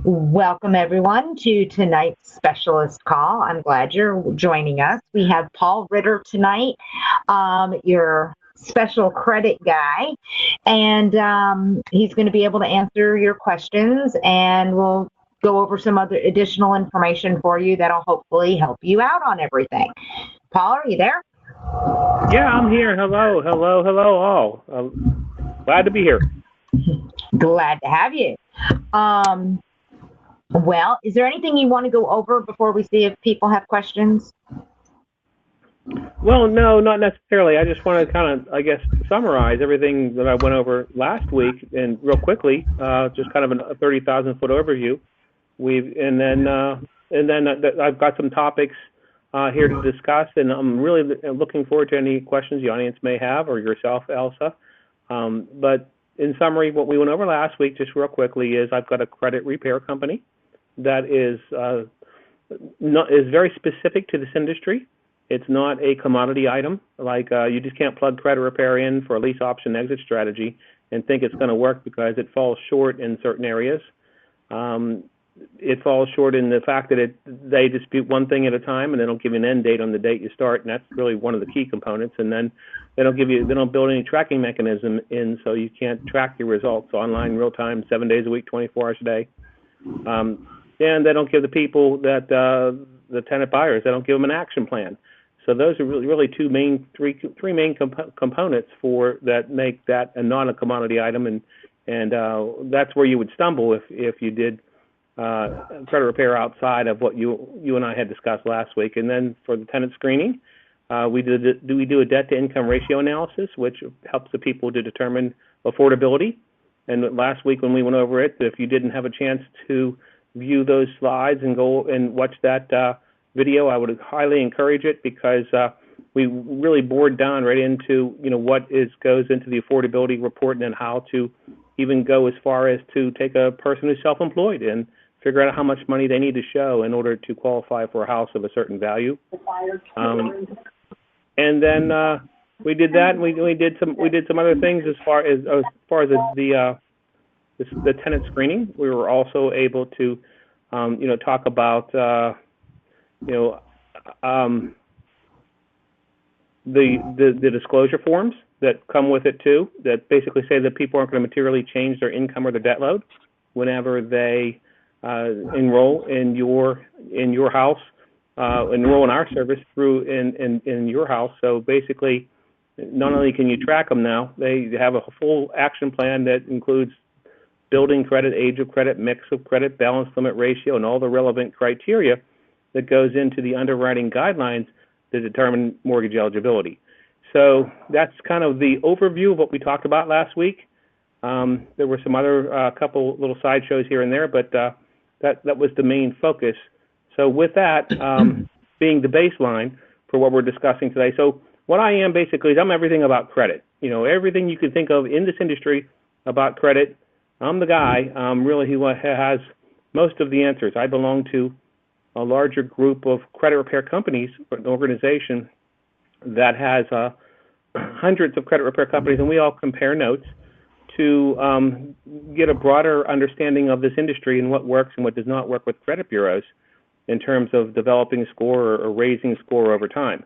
Welcome, everyone, to tonight's specialist call. I'm glad you're joining us. We have Paul Ritter tonight, your special credit guy, and he's going to be able to answer your questions, and we'll go over some other additional information for you that'll hopefully help you out on everything. Paul, are you there? Yeah, I'm here. Hello, hello, hello, all. Glad to be here. Glad to have you. Um, well, is there anything you want to go over before we see if people have questions? Well, no, not necessarily. I just want to kind of, I guess, summarize everything that I went over last week and real quickly, just kind of a 30,000 foot overview. And then I've got some topics here to discuss, and I'm really looking forward to any questions the audience may have or yourself, Elsa. But in summary, what we went over last week, just real quickly, is I've got a credit repair company that is very specific to this industry. It's not a commodity item. Like you just can't plug credit repair in for a lease option exit strategy and think it's going to work because it falls short in certain areas. Um, it falls short in the fact that they dispute one thing at a time, and they don't give you an end date on the date you start, and that's really one of the key components. And then they don't build any tracking mechanism in, so you can't track your results online, real time, 7 days a week, 24 hours a day. Um, and they don't give the people that the tenant buyers, they don't give them an action plan. So those are really three main components for that make that a not a commodity item, and that's where you would stumble if you did credit repair outside of what you and I had discussed last week. And then for the tenant screening, we do a debt to income ratio analysis, which helps the people to determine affordability. And last week when we went over it, if you didn't have a chance to view those slides and go and watch that video, I would highly encourage it, because we really bored down right into what goes into the affordability report, and then how to even go as far as to take a person who's self-employed and figure out how much money they need to show in order to qualify for a house of a certain value. And then we did that, and we did some other things as far as the tenant screening. We were also able to talk about the disclosure forms that come with it too, that basically say that people aren't going to materially change their income or their debt load whenever they enroll in your house, enroll in our service through in your house. So basically, not only can you track them now, they have a full action plan that includes building credit, age of credit, mix of credit, balance limit ratio, and all the relevant criteria that goes into the underwriting guidelines to determine mortgage eligibility. So that's kind of the overview of what we talked about last week. There were some other couple little sideshows here and there, but that was the main focus. So with that being the baseline for what we're discussing today. So what I am basically is I'm everything about credit. Everything you can think of in this industry about credit, I'm the guy really who has most of the answers. I belong to a larger group of credit repair companies, an organization that has hundreds of credit repair companies, and we all compare notes to get a broader understanding of this industry and what works and what does not work with credit bureaus in terms of developing a score or raising a score over time.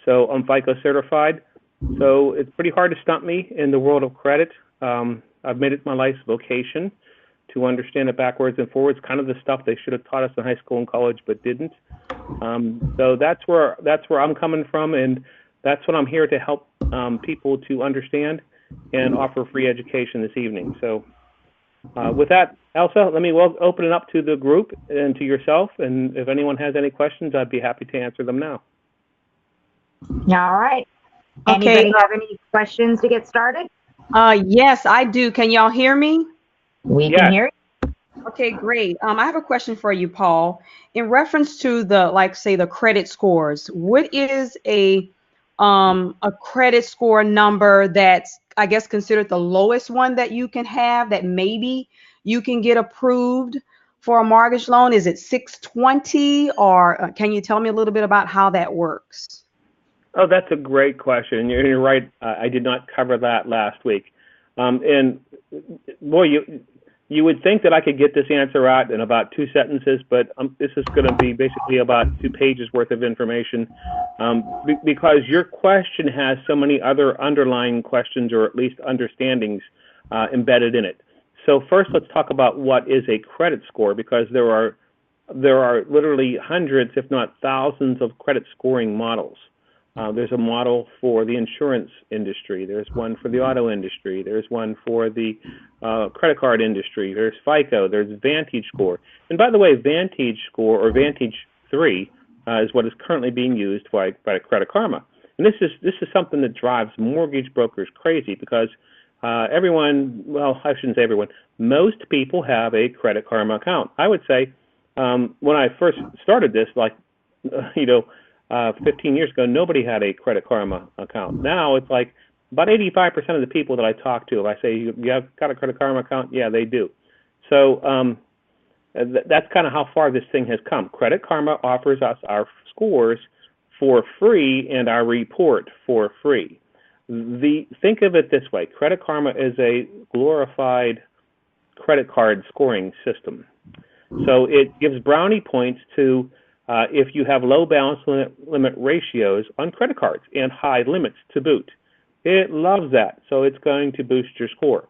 So I'm FICO certified, so it's pretty hard to stump me in the world of credit. I've made it my life's vocation to understand it backwards and forwards, kind of the stuff they should have taught us in high school and college but didn't. So that's where I'm coming from, and that's what I'm here to help people to understand and offer free education this evening. So with that, Elsa, let me open it up to the group and to yourself, and if anyone has any questions, I'd be happy to answer them now. All right. Okay. Anybody have any questions to get started? Yes, I do. Can y'all hear me? We can hear you. Okay, great. I have a question for you, Paul. In reference to the credit scores, what is a credit score number that's, I guess, considered the lowest one that you can have that maybe you can get approved for a mortgage loan? Is it 620, or can you tell me a little bit about how that works? Oh, that's a great question. You're right. I did not cover that last week. And boy, You would think that I could get this answer out in about 2 sentences, but this is going to be basically about 2 pages worth of information, because your question has so many other underlying questions, or at least understandings, embedded in it. So first, let's talk about what is a credit score, because there are literally hundreds, if not thousands, of credit scoring models. There's a model for the insurance industry. There's one for the auto industry. There's one for the credit card industry. There's FICO. There's Vantage Score. And by the way, Vantage Score, or Vantage 3, is what is currently being used by Credit Karma. And this is something that drives mortgage brokers crazy, because everyone, well, I shouldn't say everyone, most people have a Credit Karma account. I would say when I first started this, 15 years ago, nobody had a Credit Karma account. Now it's like about 85% of the people that I talk to, if I say, you have got a Credit Karma account? Yeah, they do. So that's kind of how far this thing has come. Credit Karma offers us our scores for free and our report for free. Think of it this way. Credit Karma is a glorified credit card scoring system. So it gives brownie points to if you have low balance limit ratios on credit cards, and high limits to boot. It loves that, so it's going to boost your score.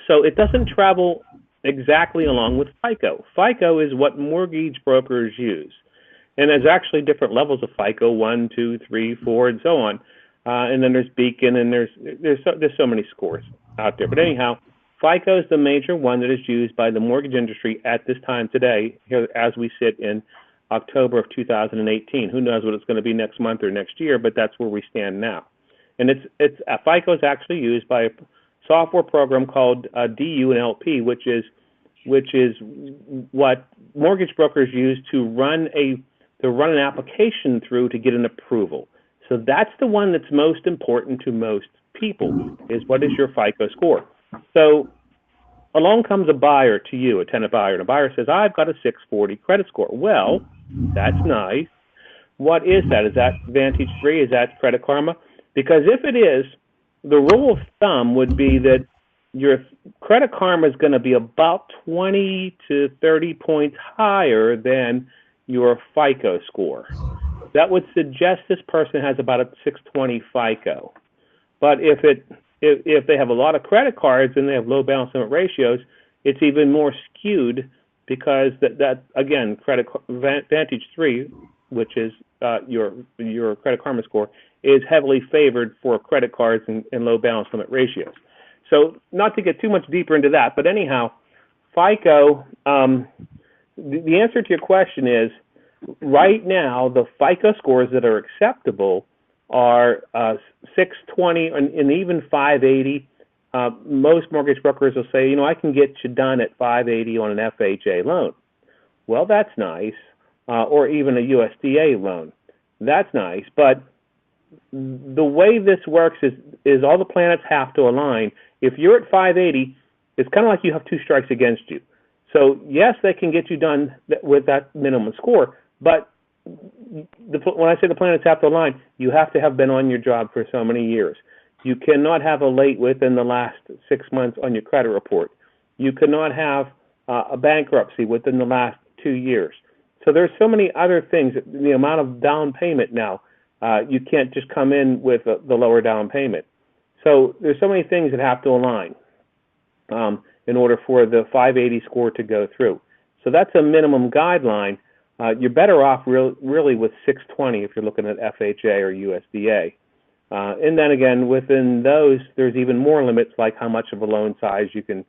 So it doesn't travel exactly along with FICO. FICO is what mortgage brokers use. And there's actually different levels of FICO, 1, 2, 3, 4, and so on. And then there's Beacon, and there's so many scores out there. But anyhow, FICO is the major one that is used by the mortgage industry at this time today, here as we sit in October of 2018. Who knows what it's going to be next month or next year, but that's where we stand now. And FICO is actually used by a software program called DU and LP, which is what mortgage brokers use to run an application through to get an approval. So that's the one that's most important to most people, is what is your FICO score. So along comes a buyer to you, a tenant buyer, and a buyer says, I've got a 640 credit score. Well, that's nice. What is that? Is that Vantage 3? Is that Credit Karma? Because if it is, the rule of thumb would be that your Credit Karma is going to be about 20 to 30 points higher than your FICO score. That would suggest this person has about a 620 FICO. But if they have a lot of credit cards and they have low balance limit ratios, it's even more skewed, because that again, Vantage 3, which is your Credit Karma score, is heavily favored for credit cards and low balance limit ratios. So not to get too much deeper into that, but anyhow, FICO, the answer to your question is, right now, the FICO scores that are acceptable are 620 and even 580. Most mortgage brokers will say, I can get you done at 580 on an FHA loan. Well, that's nice. Or even a USDA loan. That's nice. But the way this works is all the planets have to align. If you're at 580, it's kind of like you have 2 strikes against you. So yes, they can get you done with that minimum score, but when I say the planets have to align, you have to have been on your job for so many years. You cannot have a late within the last 6 months on your credit report. You cannot have a bankruptcy within the last 2 years. So there's so many other things. The amount of down payment now, you can't just come in with the lower down payment. So there's so many things that have to align in order for the 580 score to go through. So that's a minimum guideline. You're better off really with 620 if you're looking at FHA or USDA. And then again, within those, there's even more limits, like how much of a loan size you can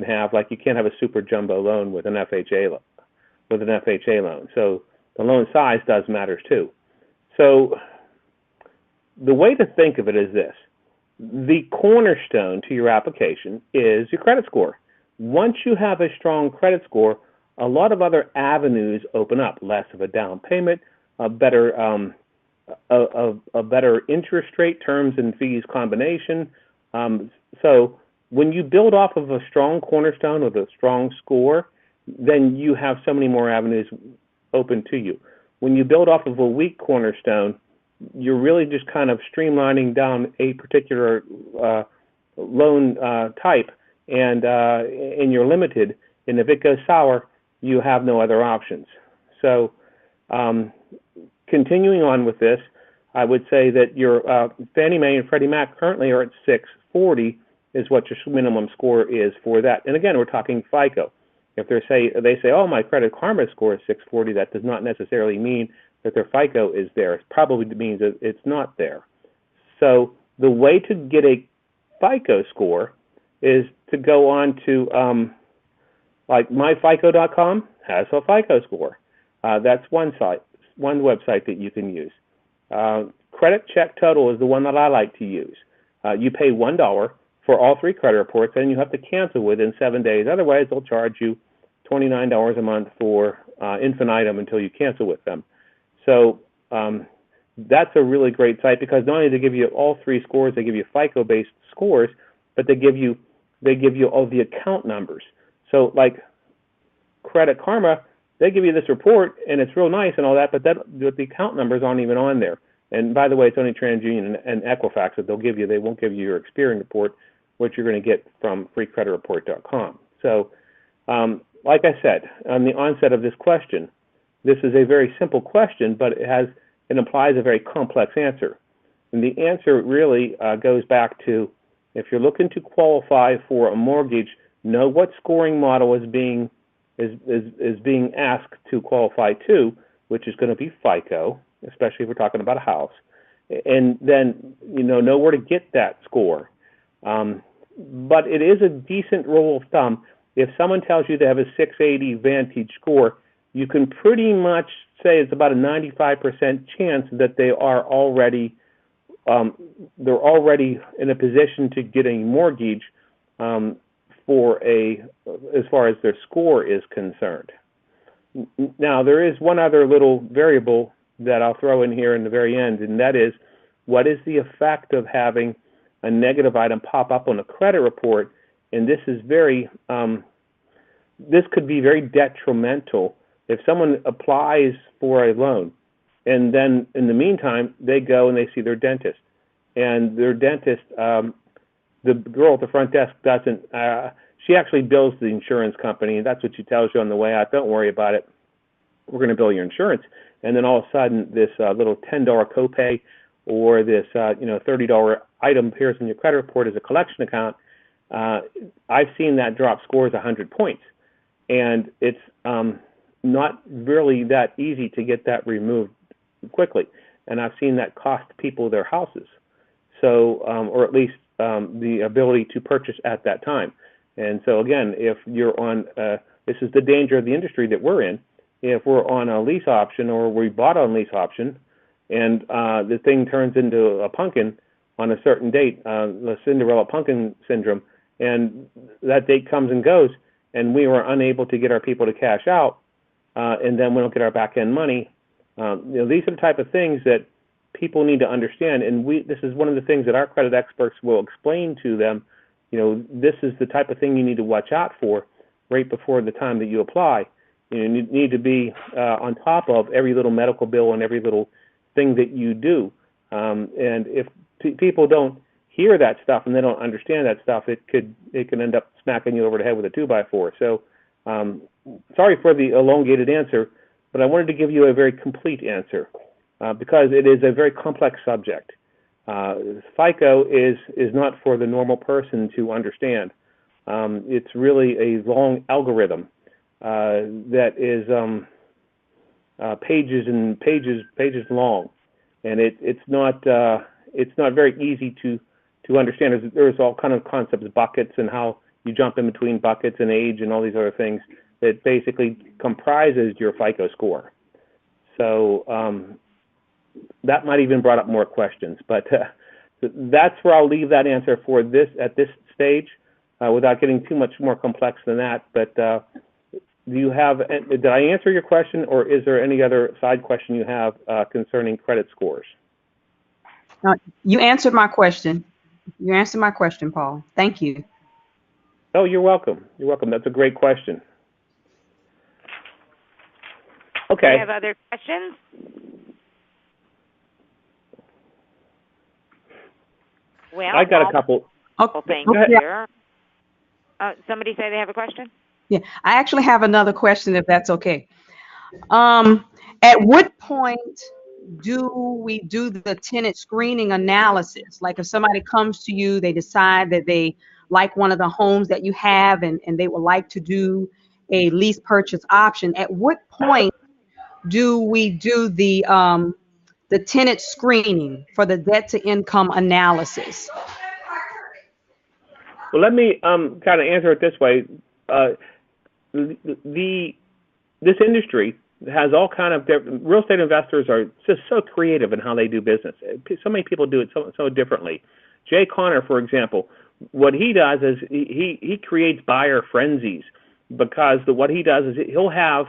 have. Like you can't have a super jumbo loan with an FHA loan. So the loan size does matter too. So the way to think of it is this: the cornerstone to your application is your credit score. Once you have a strong credit score, a lot of other avenues open up. Less of a down payment, a better interest rate, terms and fees combination. So when you build off of a strong cornerstone with a strong score, then you have so many more avenues open to you. When you build off of a weak cornerstone, you're really just kind of streamlining down a particular loan type and you're limited. And if it goes sour, you have no other options. So continuing on with this, I would say that your Fannie Mae and Freddie Mac currently are at 640 is what your minimum score is for that. And again, we're talking FICO. If they say, oh, my Credit Karma score is 640, that does not necessarily mean that their FICO is there. It probably means that it's not there. So the way to get a FICO score is to go on to like myfico.com has a FICO score. That's one website that you can use. Credit Check Total is the one that I like to use. You pay $1 for all 3 credit reports, and you have to cancel within 7 days. Otherwise, they'll charge you $29 a month for infinitum until you cancel with them. So that's a really great site because not only do they give you all 3 scores, they give you FICO-based scores, but they give you all the account numbers. So like Credit Karma, they give you this report, and it's real nice and all that, but the account numbers aren't even on there. And by the way, it's only TransUnion and Equifax that they'll give you. They won't give you your Experian report, which you're going to get from freecreditreport.com. So like I said, on the onset of this question, this is a very simple question, but it implies a very complex answer. And the answer really goes back to, if you're looking to qualify for a mortgage, know what scoring model is being asked to qualify to, which is going to be FICO, especially if we're talking about a house, and then know where to get that score. But it is a decent rule of thumb. If someone tells you they have a 680 Vantage score, you can pretty much say it's about a 95% chance that they are already in a position to get a mortgage as far as their score is concerned. Now, there is one other little variable that I'll throw in here in the very end, and that is, what is the effect of having a negative item pop up on a credit report? And this is this could be very detrimental if someone applies for a loan, and then in the meantime they go and they see their dentist, and their dentist, the girl at the front desk doesn't. She actually bills the insurance company, and that's what she tells you on the way out. Don't worry about it. We're going to bill your insurance. And then all of a sudden, this little $10 copay or this $30 item appears in your credit report as a collection account. I've seen that drop scores 100 points, and it's not really that easy to get that removed quickly. And I've seen that cost people their houses, so or at least the ability to purchase at that time. And so again, if you're on, this is the danger of the industry that we're in. If we're on a lease option or we bought on lease option, and the thing turns into a pumpkin on a certain date, the Cinderella pumpkin syndrome, and that date comes and goes, and we were unable to get our people to cash out, and then we don't get our back end money. These are the type of things that people need to understand, and this is one of the things that our credit experts will explain to them. This is the type of thing you need to watch out for right before the time that you apply. You need to be on top of every little medical bill and every little thing that you do. And if people don't hear that stuff and they don't understand that stuff, it can end up smacking you over the head with a 2x4. So sorry for the elongated answer, but I wanted to give you a very complete answer because it is a very complex subject. FICO is not for the normal person to understand. It's really a long algorithm that is pages and pages long, and it's not very easy to understand. There's all kind of concepts, buckets, and how you jump in between buckets and age and all these other things that basically comprises your FICO score. So that might even brought up more questions, but that's where I'll leave that answer for this at this stage, without getting too much more complex than that. But did I answer your question, or is there any other side question you have concerning credit scores? You answered my question. You answered my question, Paul. Thank you. Oh, you're welcome. You're welcome. That's a great question. Okay. Do you have other questions? Well, I got a couple. Well, thank you. Somebody say they have a question? Yeah, I actually have another question, if that's okay. At what point do we do the tenant screening analysis? Like if somebody comes to you, they decide that they like one of the homes that you have and they would like to do a lease purchase option. At what point do we do the tenant screening for the debt to income analysis? Well, let me kind of answer it this way. This industry has all kind of real estate investors are just so creative in how they do business. So many people do it so differently. Jay Conner, for example, what he does is he creates buyer frenzies because what he does is he'll have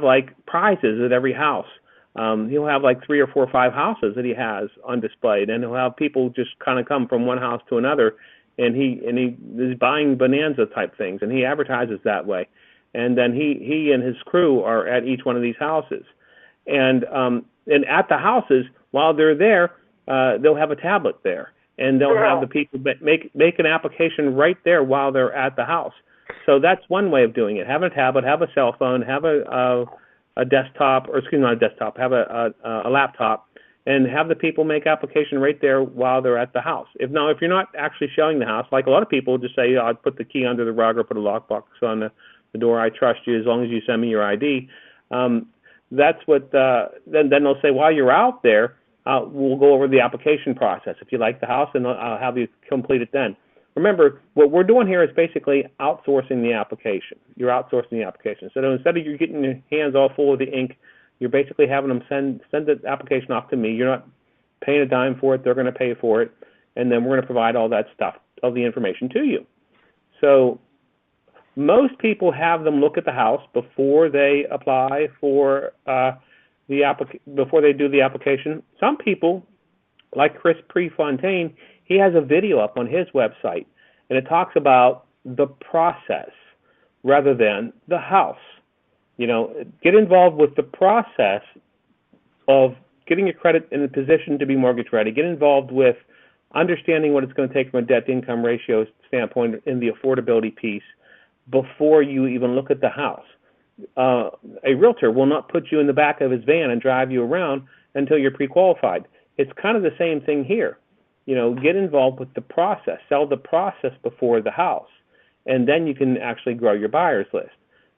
like prizes at every house. He'll have like 3 or 4 or 5 houses that he has on display, and he'll have people just kind of come from one house to another, and he is buying bonanza type things, and he advertises that way. And then he and his crew are at each one of these houses, and at the houses while they're there, they'll have a tablet there, and they'll have the people make an application right there while they're at the house. So that's one way of doing it. Have a tablet, have a cell phone, have a desktop, or excuse me, not a desktop, have a laptop, and have the people make application right there while they're at the house. If you're not actually showing the house, like a lot of people just say, I'll put the key under the rug or put a lockbox on the door. I trust you as long as you send me your ID. That's what. Then they'll say, while you're out there, we'll go over the application process. If you like the house, then I'll have you complete it then. Remember, what we're doing here is basically outsourcing the application. You're outsourcing the application. So instead of you getting your hands all full of the ink, you're basically having them send the application off to me. You're not paying a dime for it. They're going to pay for it. And then we're going to provide all that stuff, all the information to you. So most people have them look at the house before they apply for before they do the application. Some people, like Chris Prefontaine, he has a video up on his website, and it talks about the process rather than the house. Get involved with the process of getting your credit in a position to be mortgage ready. Get involved with understanding what it's going to take from a debt-to-income ratio standpoint in the affordability piece before you even look at the house. A realtor will not put you in the back of his van and drive you around until you're pre-qualified. It's kind of the same thing here. Get involved with the process. Sell the process before the house, and then you can actually grow your buyers list.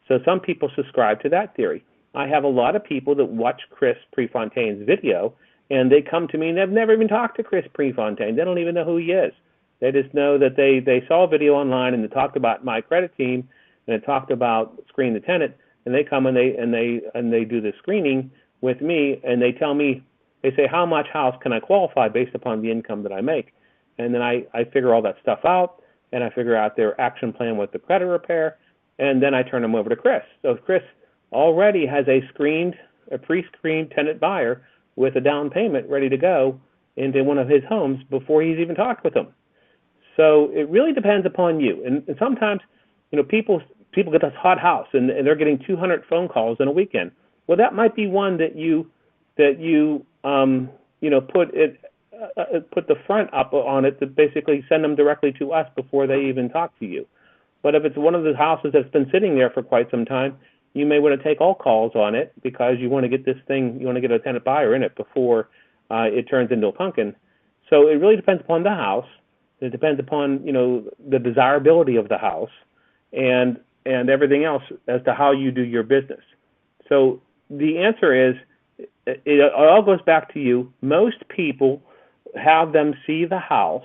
So some people subscribe to that theory. I have a lot of people that watch Chris Prefontaine's video, and they come to me and they've never even talked to Chris Prefontaine. They don't even know who he is. They just know that they saw a video online and they talked about my credit team and it talked about screen the tenant, and they come and they do the screening with me, and they tell me, they say, how much house can I qualify based upon the income that I make? And then I figure all that stuff out, and I figure out their action plan with the credit repair, and then I turn them over to Chris. So Chris already has a pre-screened tenant buyer with a down payment ready to go into one of his homes before he's even talked with them. So it really depends upon you. And sometimes, people get this hot house and they're getting 200 phone calls in a weekend. Well, that might be one that you put the front up on it to basically send them directly to us before they even talk to you. But if it's one of the houses that's been sitting there for quite some time, you may want to take all calls on it because you want to get a tenant buyer in it before it turns into a pumpkin. So it really depends upon the house. It depends upon the desirability of the house and everything else as to how you do your business. So the answer is, it all goes back to you. Most people have them see the house,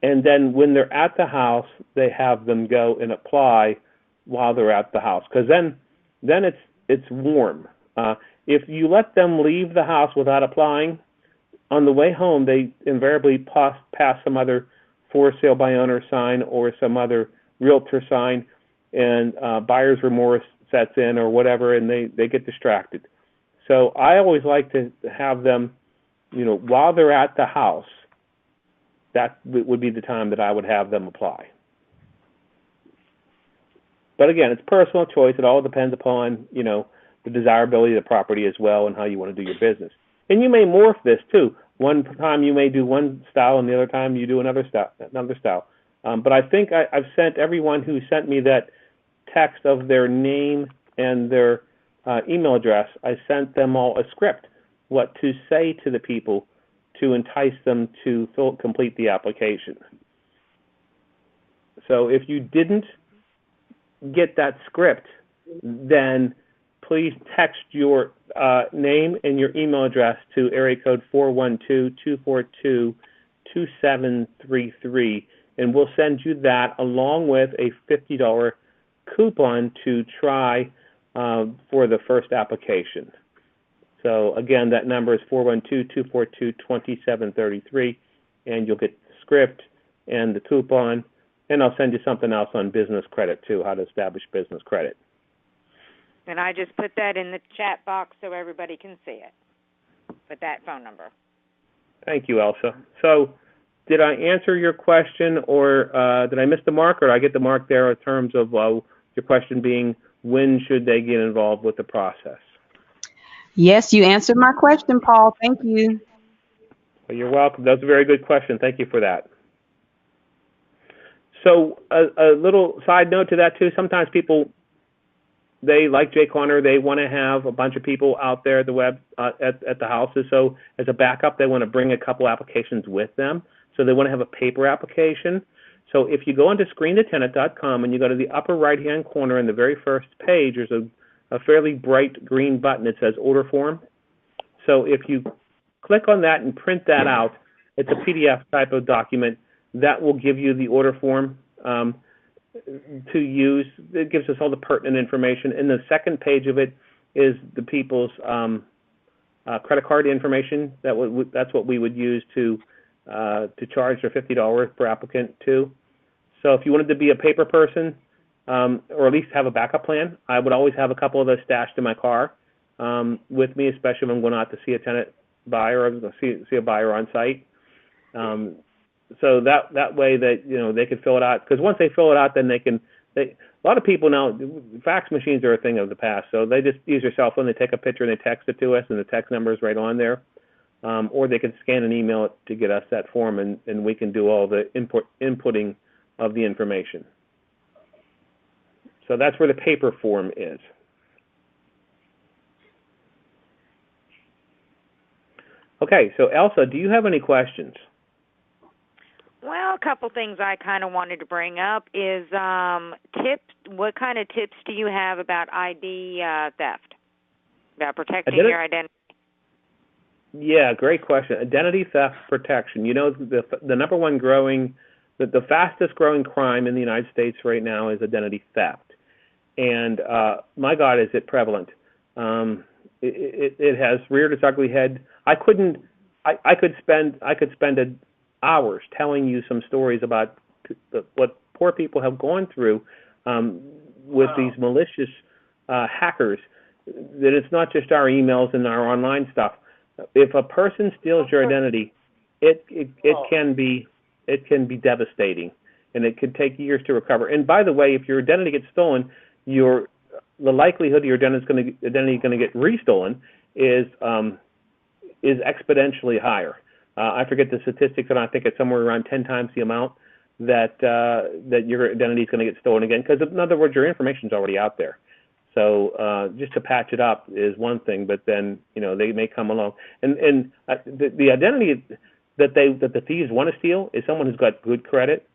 and then when they're at the house, they have them go and apply while they're at the house, because then it's warm. If you let them leave the house without applying, on the way home they invariably pass some other for sale by owner sign or some other realtor sign, and buyer's remorse sets in or whatever, and they get distracted. So I always like to have them, while they're at the house, that would be the time that I would have them apply. But again, it's personal choice. It all depends upon, the desirability of the property as well and how you want to do your business. And you may morph this too. One time you may do one style and the other time you do another style. But I think I've sent everyone who sent me that text of their name and their email address, I sent them all a script, what to say to the people to entice them to complete the application. So if you didn't get that script, then please text your name and your email address to area code 412-242-2733, and we'll send you that along with a $50 coupon to try for the first application. So again, that number is 412-242-2733, and you'll get the script and the coupon, and I'll send you something else on business credit too, how to establish business credit. And I just put that in the chat box so everybody can see it with that phone number. Thank you, Elsa. So did I answer your question, or did I miss the mark, or did I get the mark there in terms of your question being when should they get involved with the process? Yes, you answered my question, Paul. Thank you. Well, you're welcome. That's a very good question. Thank you for that. So a little side note to that too, sometimes people, they, like Jay Conner, they want to have a bunch of people out there at the web at the houses. So as a backup, they want to bring a couple applications with them. So they want to have a paper application. So if you go into screenthetenant.com and you go to the upper right-hand corner in the very first page, there's a fairly bright green button that says order form. So if you click on that and print that out, it's a PDF type of document that will give you the order form to use. It gives us all the pertinent information. And the second page of it is the people's credit card information. That's what we would use to charge their $50 per applicant too. So if you wanted to be a paper person, or at least have a backup plan, I would always have a couple of those stashed in my car with me, especially when I'm going out to see a tenant buyer or see a buyer on site. So that way that they can fill it out, because once they fill it out, then a lot of people now, fax machines are a thing of the past, so they just use their cell phone, they take a picture and they text it to us, and the text number is right on there, or they can scan and email it to get us that form, and we can do all the inputting of the information. So that's where the paper form is. Okay, so Elsa, do you have any questions? Well, a couple things I kind of wanted to bring up is tips. What kind of tips do you have about ID theft, about protecting your identity? Yeah, great question. Identity theft protection. The number one growing, the fastest growing crime in the United States right now is identity theft. And my God, is it prevalent? It has reared its ugly head. I could spend hours telling you some stories about what poor people have gone through with these malicious hackers. That it's not just our emails and our online stuff. If a person steals your identity, it can be devastating, and it could take years to recover. And by the way, if your identity gets stolen, the likelihood your identity is going to get restolen is exponentially higher. I forget the statistics, and I think it's somewhere around 10 times the amount that your identity is going to get stolen again. Because in other words, your information is already out there. So just to patch it up is one thing, but then they may come along, and the identity that the thieves want to steal is someone who's got good credit.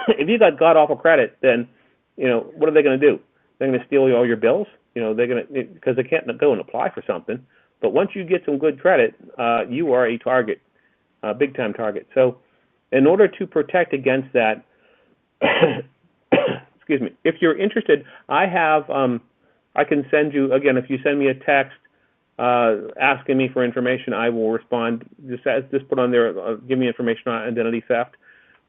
If you got god awful credit, then what are they going to do? They're going to steal all your bills. They're going to, because they can't go and apply for something. But once you get some good credit, you are a target, a big time target. So, in order to protect against that, excuse me, if you're interested, I have. I can send you, again, if you send me a text asking me for information, I will respond. Just put on there, give me information on identity theft.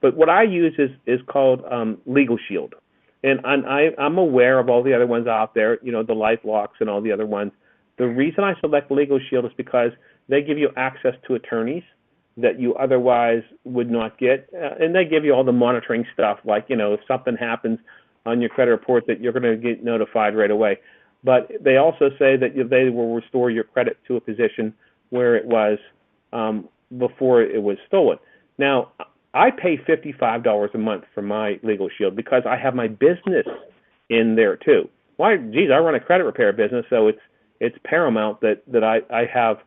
But what I use is called Legal Shield. And I'm aware of all the other ones out there, the LifeLocks and all the other ones. The reason I select Legal Shield is because they give you access to attorneys that you otherwise would not get. And they give you all the monitoring stuff, like, if something happens on your credit report, that you're going to get notified right away. But they also say that they will restore your credit to a position where it was before it was stolen. Now, I pay $55 a month for my Legal Shield because I have my business in there too. Why? Geez, I run a credit repair business, so it's paramount that I have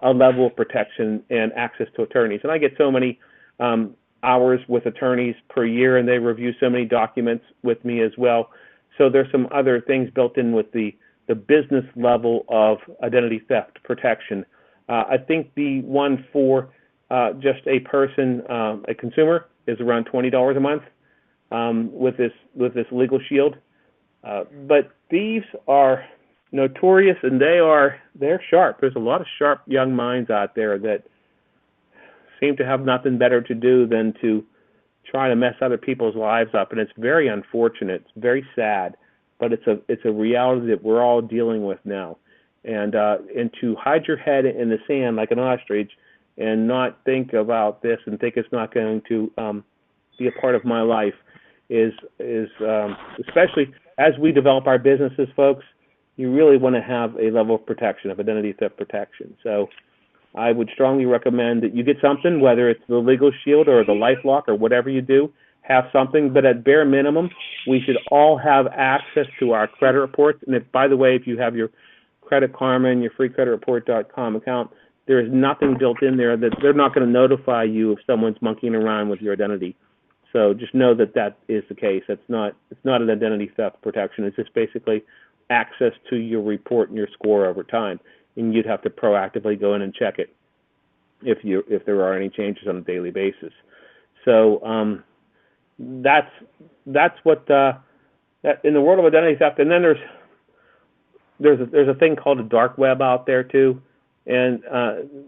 a level of protection and access to attorneys. And I get so many hours with attorneys per year, and they review so many documents with me as well. So there's some other things built in with the business level of identity theft protection. I think the one for just a person, a consumer, is around $20 a month with this Legal Shield. But thieves are notorious, and they're sharp. There's a lot of sharp young minds out there that seem to have nothing better to do than to try to mess other people's lives up, and it's very unfortunate. It's very sad, but it's a reality that we're all dealing with now. And to hide your head in the sand like an ostrich and not think about this and think it's not going to be a part of my life is especially as we develop our businesses, folks. You really want to have a level of protection, of identity theft protection. So I would strongly recommend that you get something, whether it's the Legal Shield or the LifeLock or whatever you do, have something. But at bare minimum, we should all have access to our credit reports. And by the way, if you have your Credit Karma and your freecreditreport.com account, there is nothing built in there that they're not going to notify you if someone's monkeying around with your identity. So just know that is the case. It's not an identity theft protection. It's just basically access to your report and your score over time, and you'd have to proactively go in and check it if there are any changes on a daily basis. So that's what that in the world of identity theft. And then there's a thing called a dark web out there too, and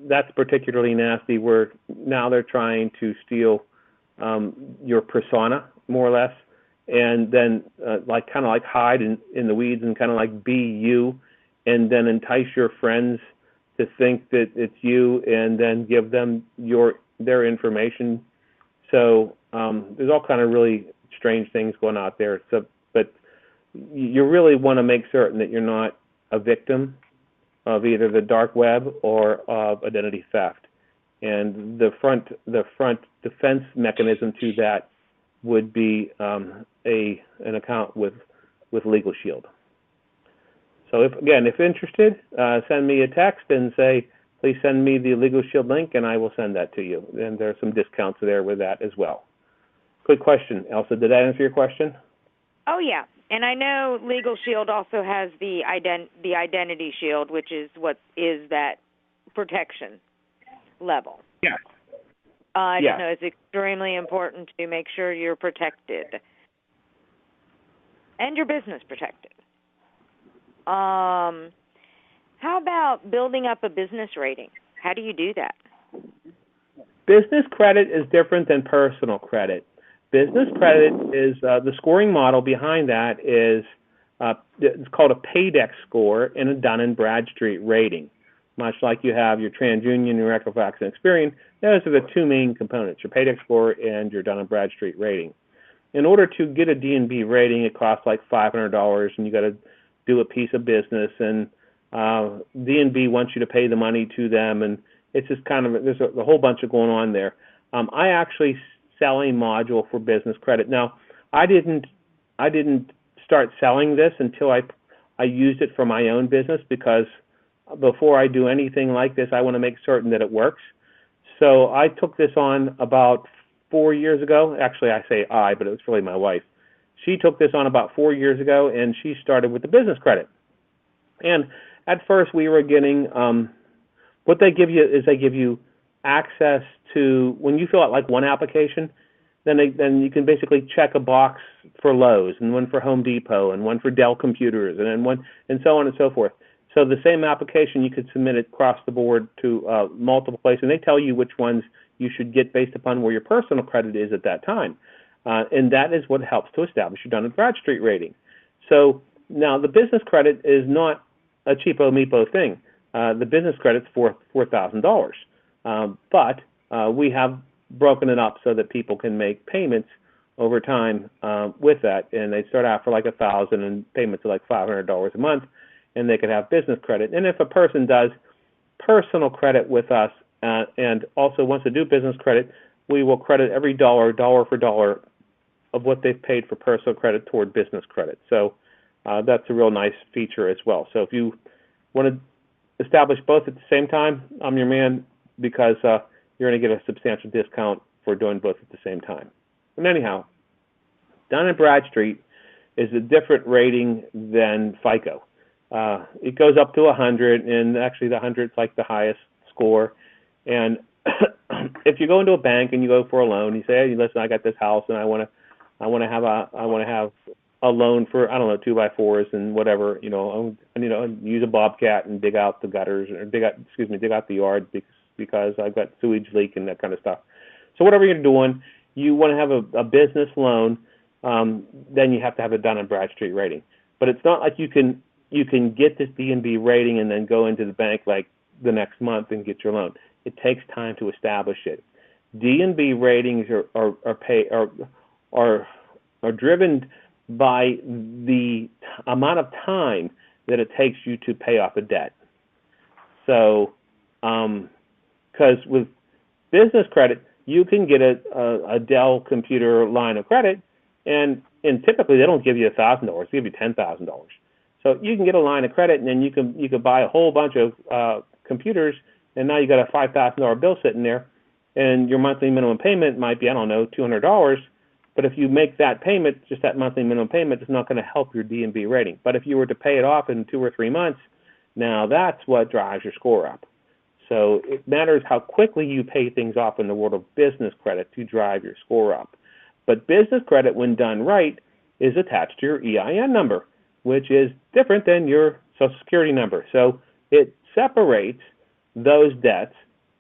that's particularly nasty. Where now they're trying to steal your persona more or less, and then kind of hide in the weeds and kind of be you, and then entice your friends to think that it's you, and then give them their information. So there's all kind of really strange things going out there. So, but you really want to make certain that you're not a victim of either the dark web or of identity theft. And the front defense mechanism to that would be an account with Legal Shield. So if interested, send me a text and say, please send me the Legal Shield link, and I will send that to you. And there are some discounts there with that as well. Good question, Elsa. Did that answer your question? Oh yeah, and I know Legal Shield also has the Identity Shield, which is what is that protection level. Yeah. I just know it's extremely important to make sure you're protected and your business protected. How about building up a business rating? How do you do that? Business credit is different than personal credit. Business credit is the scoring model behind that is it's called a PAYDEX score and a Dun & Bradstreet rating. Much like you have your TransUnion, your Equifax, and Experian, those are the two main components, your PAYDEX score and your Dun & Bradstreet rating. In order to get a D&B rating, it costs like $500, and you got to do a piece of business, and D&B wants you to pay the money to them, and it's just kind of, there's a whole bunch of going on there. I actually sell a module for business credit. Now, I didn't start selling this until I used it for my own business, because before I do anything like this, I want to make certain that it works. So I took this on about 4 years ago. Actually, I say I, but it was really my wife. She took this on about 4 years ago, and she started with the business credit. And at first, we were getting what they give you is they give you access to, when you fill out like one application, then you can basically check a box for Lowe's, and one for Home Depot, and one for Dell computers, and then one, and so on and so forth. So the same application, you could submit it across the board to multiple places, and they tell you which ones you should get based upon where your personal credit is at that time. And that is what helps to establish your Dun & Bradstreet rating. So now the business credit is not a cheapo-meepo thing. The business credit's $4,000. But we have broken it up so that people can make payments over time with that. And they start out for like $1,000, and payments are like $500 a month, and they can have business credit. And if a person does personal credit with us and also wants to do business credit, we will credit every dollar for dollar, of what they've paid for personal credit toward business credit. So that's a real nice feature as well. So if you want to establish both at the same time, I'm your man, because you're going to get a substantial discount for doing both at the same time. And anyhow, Dun & Bradstreet is a different rating than FICO. It goes up to 100, and actually the 100 is like the highest score. And if you go into a bank and you go for a loan, you say, hey, listen, I got this house and I want to have a loan for, I don't know, 2x4s and whatever, use a bobcat and dig out the gutters, or dig out the yard because I've got sewage leak and that kind of stuff. So whatever you're doing, you want to have a business loan, then you have to have a Dun & Bradstreet rating. But it's not like you can get this D&B rating and then go into the bank like the next month and get your loan. It takes time to establish it. D&B ratings are driven by the amount of time that it takes you to pay off a debt. So, because with business credit, you can get a Dell computer line of credit, and typically they don't give you $1,000; they give you $10,000. So you can get a line of credit, and then you can buy a whole bunch of computers, and now you got a $5,000 bill sitting there, and your monthly minimum payment might be, I don't know, $200. But if you make that payment, just that monthly minimum payment, it's not going to help your D&B rating. But if you were to pay it off in 2 or 3 months, now that's what drives your score up. So it matters how quickly you pay things off in the world of business credit to drive your score up. But business credit, when done right, is attached to your EIN number, which is different than your Social Security number. So it separates those debts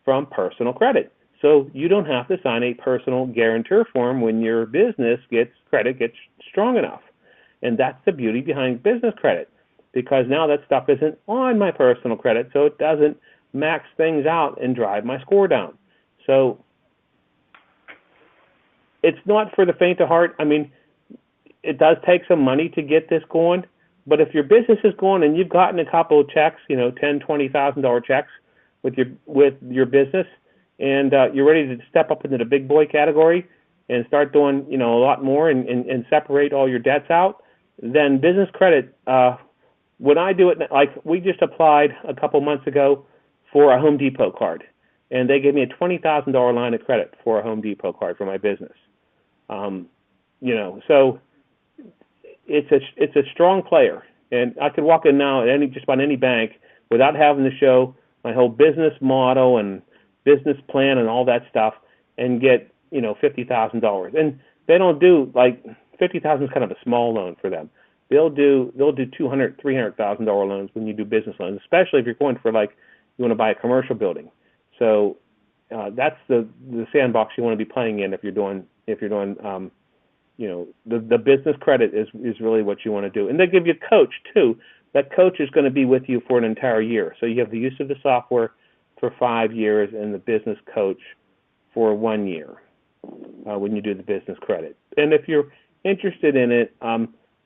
from personal credit. So you don't have to sign a personal guarantor form when your business gets strong enough. And that's the beauty behind business credit, because now that stuff isn't on my personal credit, so it doesn't max things out and drive my score down. So it's not for the faint of heart. I mean, it does take some money to get this going, but if your business is going and you've gotten a couple of checks, $10,000, $20,000 checks with your business, and you're ready to step up into the big boy category and start doing, a lot more and separate all your debts out, then business credit, when I do it, like we just applied a couple months ago for a Home Depot card, and they gave me a $20,000 line of credit for a Home Depot card for my business. So it's a strong player, and I could walk in now at just about any bank without having to show my whole business model and business plan and all that stuff, and get $50,000. And they don't do, like, $50,000 is kind of a small loan for them. They'll do $200,000, $300,000 loans when you do business loans, especially if you're going for, like, you want to buy a commercial building. So that's the sandbox you want to be playing in if you're doing the business credit is really what you want to do. And they give you a coach too. That coach is going to be with you for an entire year. So you have the use of the software for 5 years and the business coach for 1 year when you do the business credit. And if you're interested in it,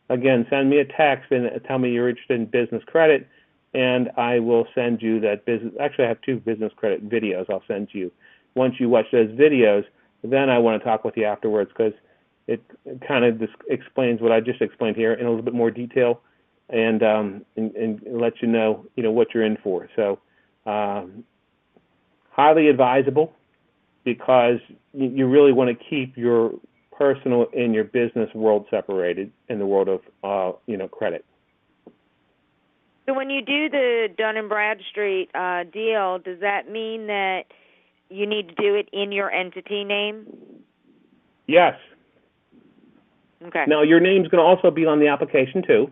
again, send me a text and tell me you're interested in business credit, and I will send you that business. Actually, I have 2 business credit videos I'll send you. Once you watch those videos, then I want to talk with you afterwards, because it kind of explains what I just explained here in a little bit more detail, and let you know what you're in for. So highly advisable, because you really want to keep your personal and your business world separated in the world of credit. So when you do the Dun & Bradstreet deal, does that mean that you need to do it in your entity name? Yes. Okay. Now, your name's going to also be on the application too,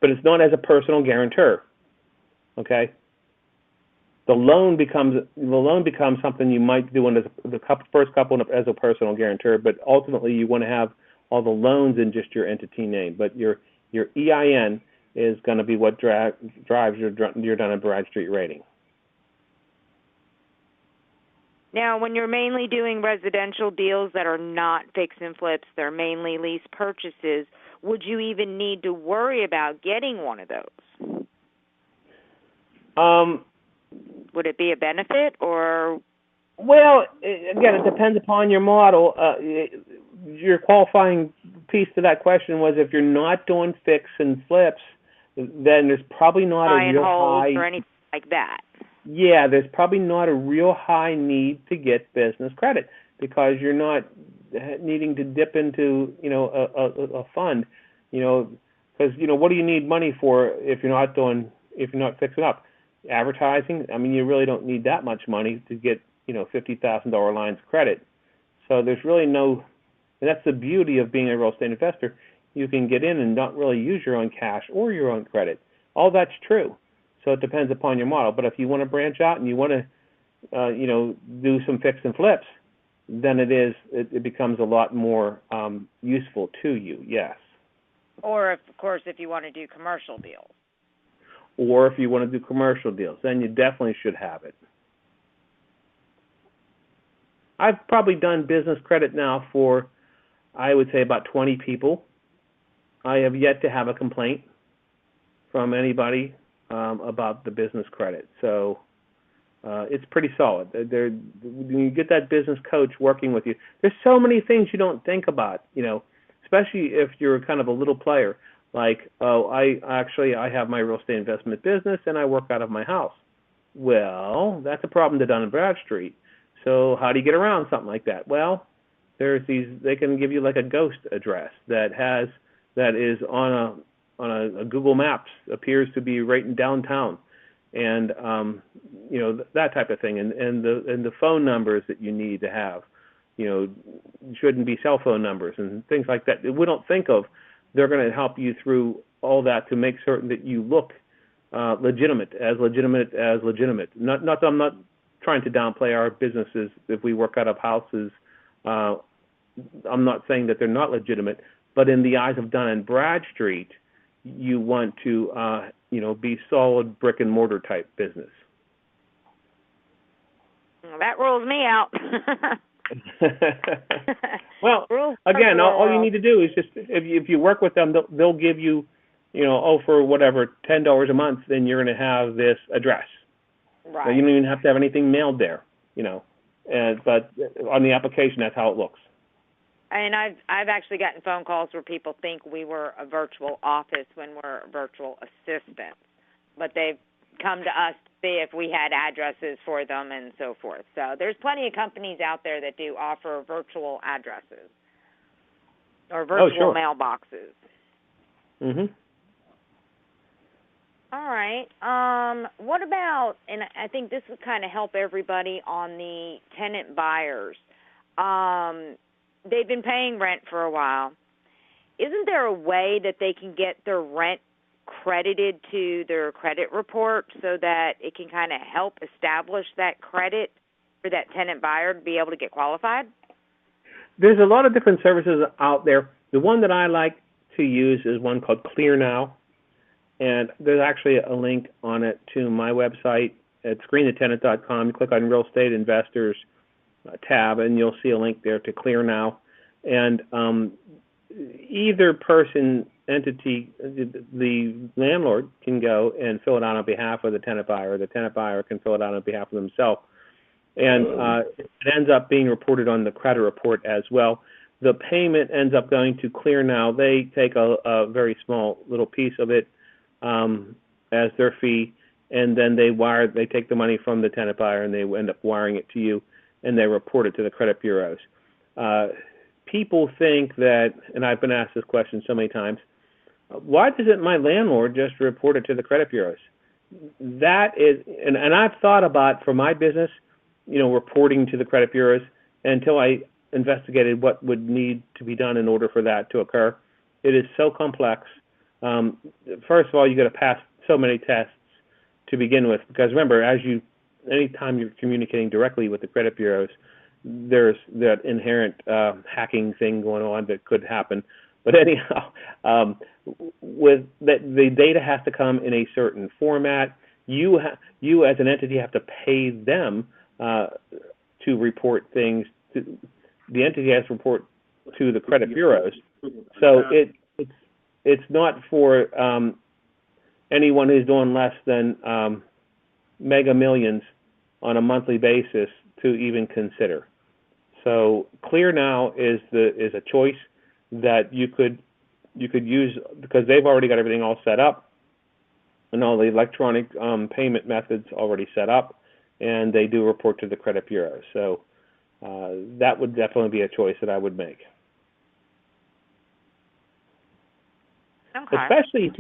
but it's not as a personal guarantor. Okay. The loan becomes something you might do in the first couple as a personal guarantor, but ultimately you want to have all the loans in just your entity name. But your EIN is going to be what drives your Dun & Bradstreet rating. Now, when you're mainly doing residential deals that are not fix and flips, they're mainly lease purchases, would you even need to worry about getting one of those? Would it be a benefit, or? Well, again, it depends upon your model. Your qualifying piece to that question was if you're not doing fix and flips, then there's probably not buy a and real holds high. or anything like that. Yeah, there's probably not a real high need to get business credit because you're not needing to dip into, a fund, because, what do you need money for if you're not fixing up? Advertising, I mean, you really don't need that much money to get, $50,000 lines of credit. So there's really no, and that's the beauty of being a real estate investor. You can get in and not really use your own cash or your own credit. All that's true. So it depends upon your model. But if you want to branch out and you want to, do some fix and flips, then it becomes a lot more useful to you. Yes. Or, of course, if you want to do commercial deals. Or if you want to do commercial deals, then you definitely should have it. I've probably done business credit now for, I would say, about 20 people. I have yet to have a complaint from anybody about the business credit. So it's pretty solid. When you get that business coach working with you, there's so many things you don't think about, especially if you're kind of a little player. Like, I have my real estate investment business and I work out of my house. Well, that's a problem to Dun & Bradstreet. So how do you get around something like that? Well, they can give you like a ghost address that is on a Google Maps, appears to be right in downtown, and that type of thing, and the phone numbers that you need to have, shouldn't be cell phone numbers and things like that. We don't think of. They're going to help you through all that to make certain that you look legitimate as legitimate. Not that I'm not trying to downplay our businesses if we work out of houses. I'm not saying that they're not legitimate, but in the eyes of Dun & Bradstreet, you want to, be solid brick and mortar type business. Well, that rules me out. Well, again, all you need to do is just if you work with them, they'll give you, for whatever $10 a month, then you're going to have this address. Right. So you don't even have to have anything mailed there, but on the application, that's how it looks. And I've actually gotten phone calls where people think we were a virtual office when we're a virtual assistant, but they've come to us to see if we had addresses for them and so forth. So there's plenty of companies out there that do offer virtual addresses or virtual mailboxes. Mhm. All right. What about, and I think this would kind of help everybody on the tenant buyers. They've been paying rent for a while. Isn't there a way that they can get their rent credited to their credit report so that it can kind of help establish that credit for that tenant buyer to be able to get qualified? There's a lot of different services out there. The one that I like to use is one called ClearNow. And there's actually a link on it to my website at screenthetenant.com. You click on Real Estate Investors tab, and you'll see a link there to ClearNow. And either person, entity, the landlord can go and fill it out on behalf of the tenant buyer. The tenant buyer can fill it out on behalf of themselves. And it ends up being reported on the credit report as well. The payment ends up going to ClearNow. They take a very small little piece of it as their fee, and then they take the money from the tenant buyer and they end up wiring it to you, and they report it to the credit bureaus. People think that, and I've been asked this question so many times, why doesn't my landlord just report it to the credit bureaus? That is, and I've thought about for my business, reporting to the credit bureaus until I investigated what would need to be done in order for that to occur. It is so complex. First of all, you got to pass so many tests to begin with, because remember, anytime you're communicating directly with the credit bureaus, there's that inherent hacking thing going on that could happen. But anyhow, with the data has to come in a certain format. You as an entity have to pay them to report things. The entity has to report to the credit bureaus. So it's not for anyone who's doing less than mega millions on a monthly basis to even consider. So Clear Now is a choice that you could use because they've already got everything all set up and all the electronic payment methods already set up, and they do report to the credit bureau. So that would definitely be a choice that I would make. Okay. Especially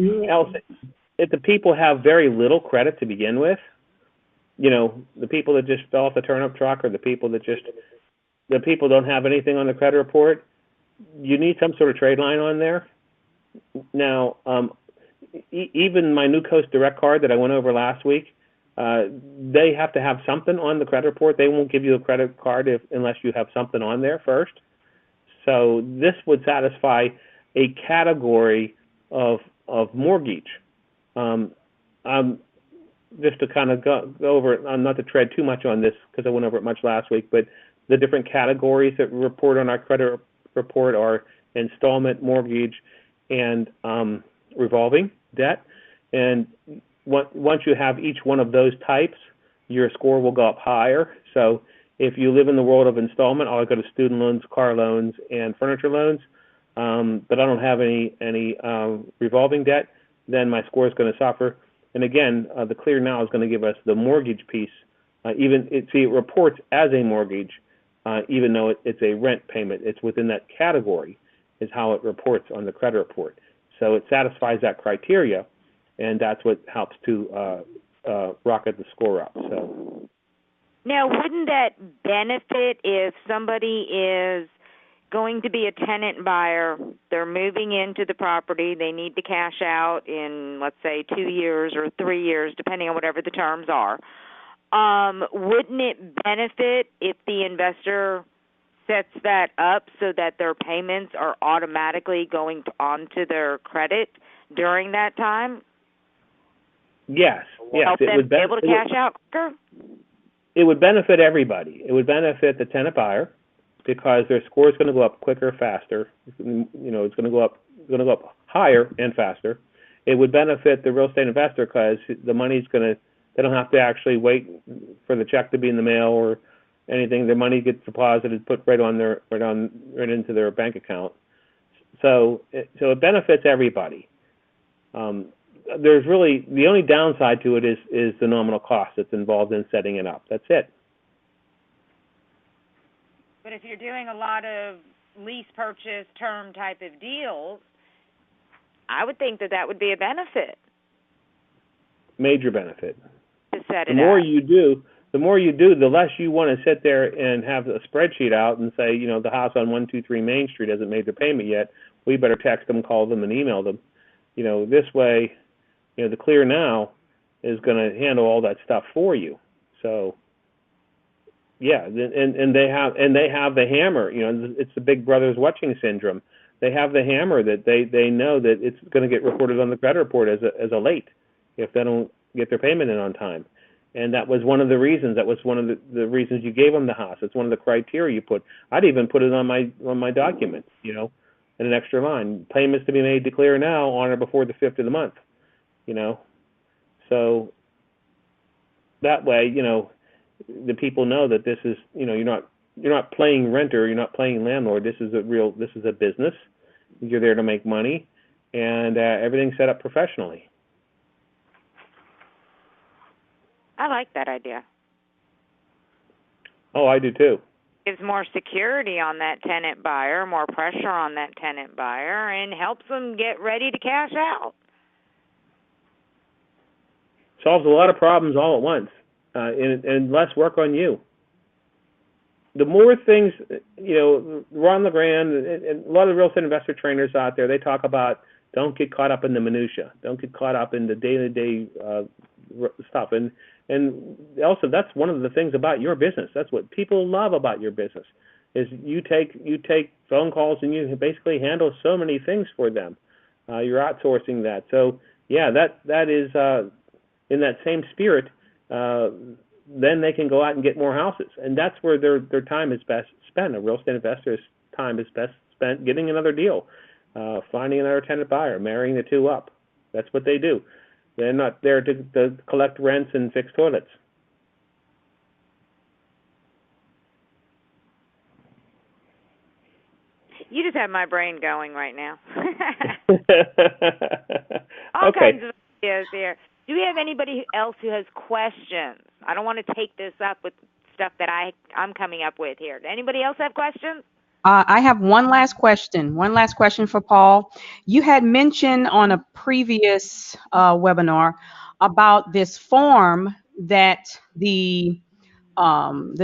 if the people have very little credit to begin with. You know, the people that just fell off the turnip truck, or the people don't have anything on the credit report. You need some sort of trade line on there. Now, even my New Coast Direct card that I went over last week, they have to have something on the credit report. They won't give you a credit card unless you have something on there first. So this would satisfy a category of mortgage. Just to kind of go over it, not to tread too much on this because I went over it much last week, but the different categories that we report on our credit report are installment, mortgage, and revolving debt. And once you have each one of those types, your score will go up higher. So if you live in the world of installment, I'll go to student loans, car loans, and furniture loans, but I don't have any revolving debt, then my score is going to suffer. And again, the Clear Now is going to give us the mortgage piece. It reports as a mortgage, even though it's a rent payment. It's within that category is how it reports on the credit report. So it satisfies that criteria, and that's what helps to rocket the score up. So now, wouldn't that benefit if somebody is going to be a tenant buyer, they're moving into the property, they need to cash out in, let's say, 2 years or 3 years, depending on whatever the terms are. Wouldn't it benefit if the investor sets that up so that their payments are automatically going onto their credit during that time? Yes. Help them be able to cash out quicker? It would benefit everybody. It would benefit the tenant buyer, because their score is going to go up quicker, faster. You know, it's going to go up higher and faster. It would benefit the real estate investor because the money's they don't have to actually wait for the check to be in the mail or anything. Their money gets deposited, put right into their bank account. So it benefits everybody. There's really the only downside to it is the nominal cost that's involved in setting it up. That's it. But if you're doing a lot of lease purchase term type of deals, I would think that would be a benefit. Major benefit. To set it the more up. you do, the less you want to sit there and have a spreadsheet out and say, you know, the house on 123 Main Street hasn't made their payment yet. We better text them, call them, and email them. You know, this way, you know, the Clear Now is going to handle all that stuff for you. So. Yeah, and they have the hammer. You know, it's the Big Brother's watching syndrome. They have the hammer that they know that it's going to get reported on the credit report as a late if they don't get their payment in on time. And that was one of the reasons. That was one of the reasons you gave them the house. It's one of the criteria you put. I'd even put it on my document. You know, in an extra line: payments to be made to Clear Now on or before the 5th of the month. You know, so that way, you know, the people know that this is, you know, you're not playing renter, you're not playing landlord. This is a business. You're there to make money, and everything's set up professionally. I like that idea. Oh, I do too. Gives more security on that tenant buyer, more pressure on that tenant buyer, and helps them get ready to cash out. Solves a lot of problems all at once. And less work on you. The more things, you know, Ron LeGrand and a lot of real estate investor trainers out there, they talk about don't get caught up in the minutia. Don't get caught up in the day-to-day stuff. And also, that's one of the things about your business. That's what people love about your business is you take phone calls and you basically handle so many things for them. You're outsourcing that. So, yeah, that is in that same spirit. Then they can go out and get more houses, and that's where their time is best spent. A real estate investor's time is best spent getting another deal, finding another tenant buyer, marrying the two up. That's what they do. They're not there to collect rents and fix toilets. You just have my brain going right now. All Okay. kinds of ideas here. Do we have anybody else who has questions? I don't want to take this up with stuff that I'm coming up with here. Anybody else have questions? I have one last question. One last question for Paul. You had mentioned on a previous webinar about this form that the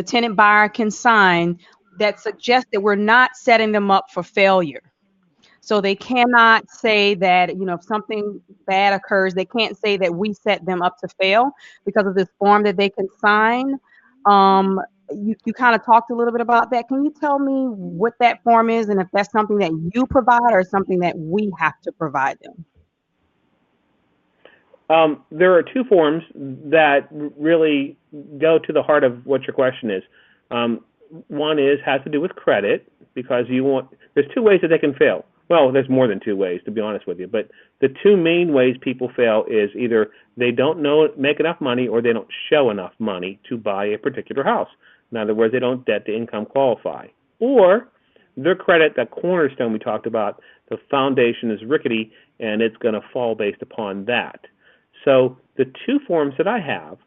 tenant buyer can sign that suggests that we're not setting them up for failure. So they cannot say that, if something bad occurs, they can't say that we set them up to fail because of this form that they can sign. You kind of talked a little bit about that. Can you tell me what that form is and if that's something that you provide or something that we have to provide them? There are two forms that really go to the heart of what your question is. One has to do with credit, because there's two ways that they can fail. Well, there's more than two ways, to be honest with you, but the two main ways people fail is either they don't make enough money, or they don't show enough money to buy a particular house. In other words, they don't debt to income qualify. Or their credit, that cornerstone we talked about, the foundation is rickety, and it's going to fall based upon that. So the two forms that I have,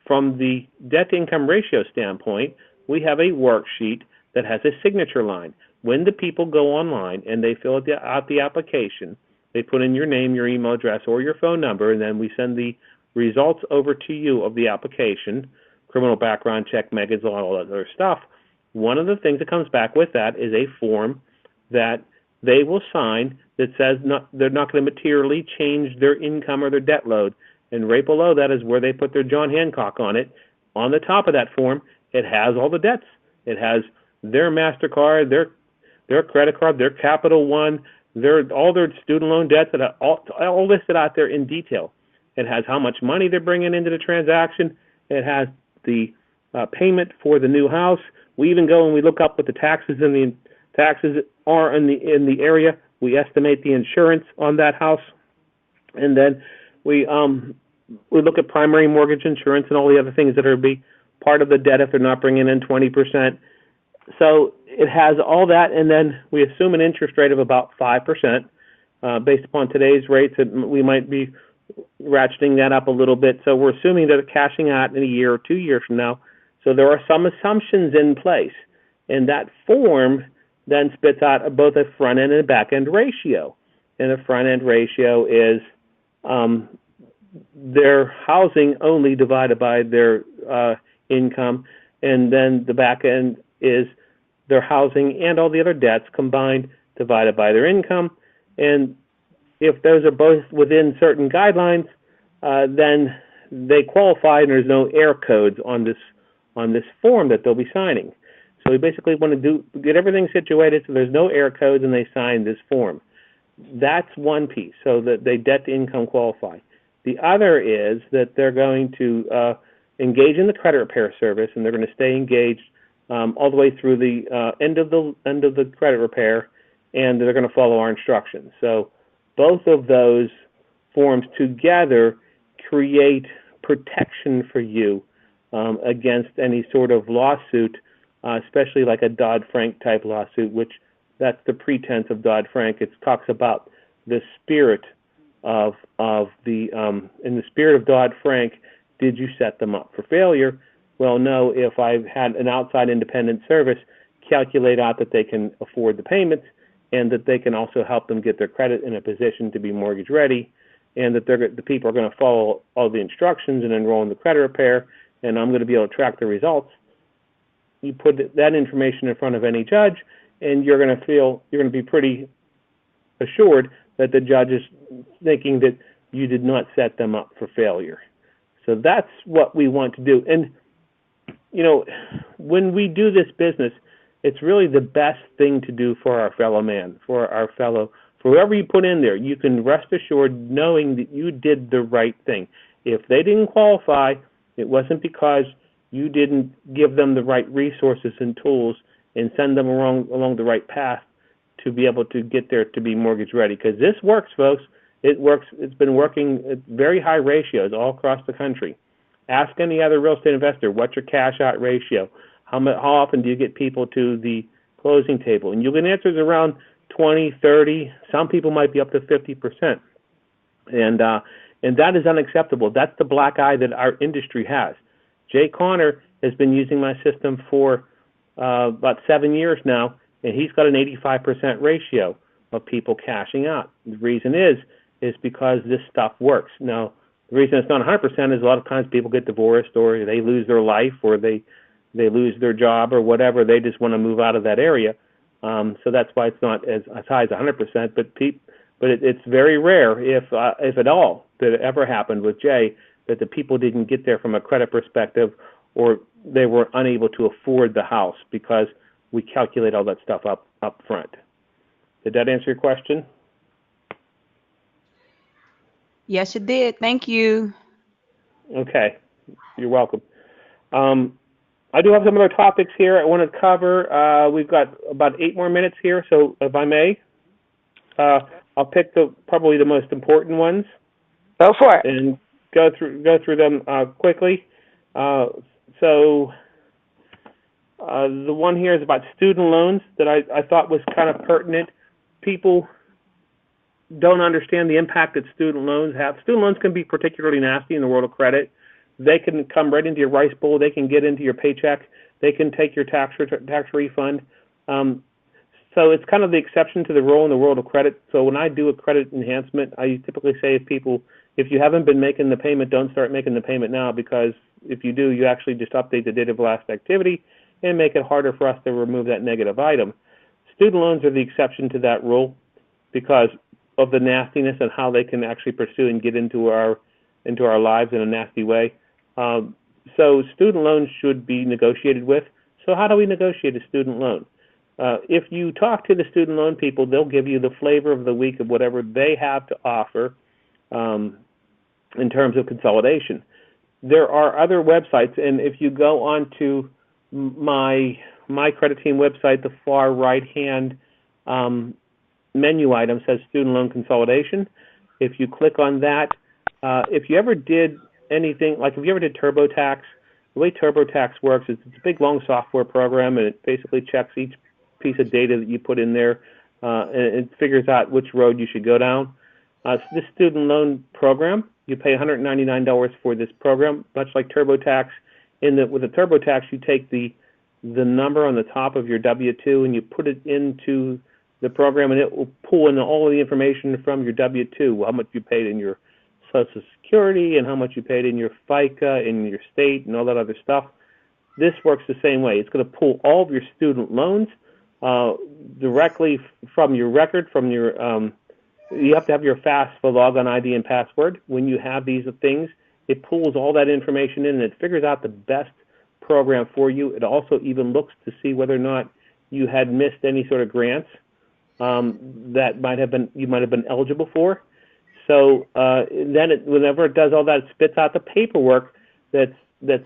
from the debt-to-income ratio standpoint, we have a worksheet that has a signature line. When the people go online and they fill out the application, they put in your name, your email address, or your phone number, and then we send the results over to you of the application, criminal background check, Megan's Law, all that other stuff. One of the things that comes back with that is a form that they will sign that says they're not going to materially change their income or their debt load. And right below that is where they put their John Hancock on it. On the top of that form, it has all the debts. It has their MasterCard, their credit card, their Capital One, all their student loan debts, that are all listed out there in detail. It has how much money they're bringing into the transaction. It has the payment for the new house. We even go and we look up what the taxes are in the area. We estimate the insurance on that house, and then we look at primary mortgage insurance and all the other things that are be part of the debt if they're not bringing in 20%. So it has all that, and then we assume an interest rate of about 5%. Based upon today's rates, we might be ratcheting that up a little bit. So we're assuming that it's cashing out in a year or 2 years from now. So there are some assumptions in place, and that form then spits out both a front end and a back end ratio. And the front end ratio is their housing only divided by their income, and then the back end is their housing and all the other debts combined divided by their income. And if those are both within certain guidelines, then they qualify, and there's no error codes on this form that they'll be signing. So we basically want to get everything situated so there's no error codes and they sign this form. That's one piece, so that they debt to income qualify. The other is that they're going to engage in the credit repair service, and they're going to stay engaged all the way through the end of the credit repair, and they're going to follow our instructions. So both of those forms together create protection for you against any sort of lawsuit, especially like a Dodd-Frank type lawsuit, which that's the pretense of Dodd-Frank. It talks about the spirit of the in the spirit of Dodd-Frank, did you set them up for failure? Well, no. If I've had an outside independent service calculate out that they can afford the payments, and that they can also help them get their credit in a position to be mortgage ready, and that the people are going to follow all the instructions and enroll in the credit repair, and I'm going to be able to track the results. You put that information in front of any judge, and you're going to be pretty assured that the judge is thinking that you did not set them up for failure. So that's what we want to do. And, when we do this business, it's really the best thing to do for our fellow man, for whoever you put in there. You can rest assured knowing that you did the right thing. If they didn't qualify, it wasn't because you didn't give them the right resources and tools and send them along the right path to be able to get there to be mortgage ready. Because this works, folks. It works. It's been working at very high ratios all across the country. Ask any other real estate investor, what's your cash out ratio? How often do you get people to the closing table? And you'll get answers around 20, 30, some people might be up to 50%. And that is unacceptable. That's the black eye that our industry has. Jay Connor has been using my system for about 7 years now, and he's got an 85% ratio of people cashing out. The reason is because this stuff works. Now, the reason it's not 100% is a lot of times people get divorced, or they lose their life, or they lose their job, or whatever. They just want to move out of that area. So that's why it's not as high as 100%. But it's very rare, if at all, that it ever happened with Jay, that the people didn't get there from a credit perspective, or they were unable to afford the house, because we calculate all that stuff up front. Did that answer your question? Yes, it did. Thank you. Okay, you're welcome. I do have some other topics here I want to cover. We've got about 8 more minutes here, so if I may, I'll pick probably the most important ones. Go for it. And go through them quickly. So the one here is about student loans that I thought was kind of pertinent. People don't understand the impact that student loans have. Student loans can be particularly nasty in the world of credit. They can come right into your rice bowl. They can get into your paycheck. They can take your tax refund. So it's kind of the exception to the rule in the world of credit. So when I do a credit enhancement, I typically say to people, if you haven't been making the payment, don't start making the payment now, because if you do, you actually just update the date of last activity and make it harder for us to remove that negative item. Student loans are the exception to that rule because of the nastiness and how they can actually pursue and get into our lives in a nasty way. So student loans should be negotiated with. So how do we negotiate a student loan? If you talk to the student loan people, they'll give you the flavor of the week of whatever they have to offer in terms of consolidation. There are other websites, and if you go on to my credit team website, the far right-hand menu item says student loan consolidation. If you click on that, if you ever did anything, like if you ever did TurboTax, the way TurboTax works is it's a big, long software program, and it basically checks each piece of data that you put in there, and it figures out which road you should go down. This student loan program, you pay $199 for this program, much like TurboTax. With the TurboTax, you take the number on the top of your W-2 and you put it into the program, and it will pull in all of the information from your W-2, how much you paid in your Social Security and how much you paid in your FICA, in your state, and all that other stuff. This works the same way. It's going to pull all of your student loans directly from your record, from your you have to have your FAFSA login ID and password. When you have these things, it pulls all that information in and it figures out the best program for you. It also even looks to see whether or not you had missed any sort of grants that you might have been eligible for. So then whenever it does all that, it spits out the paperwork that's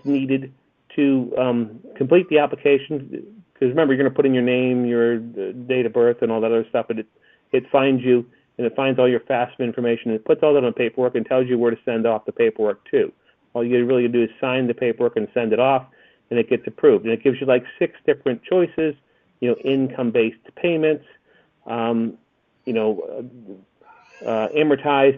needed to complete the application. Because remember, you're going to put in your name, your date of birth, and all that other stuff, and it finds you, and it finds all your FAFSA information, and it puts all that on paperwork and tells you where to send off the paperwork to. All you really do is sign the paperwork and send it off, and it gets approved. And it gives you like 6 different choices, income-based payments, amortized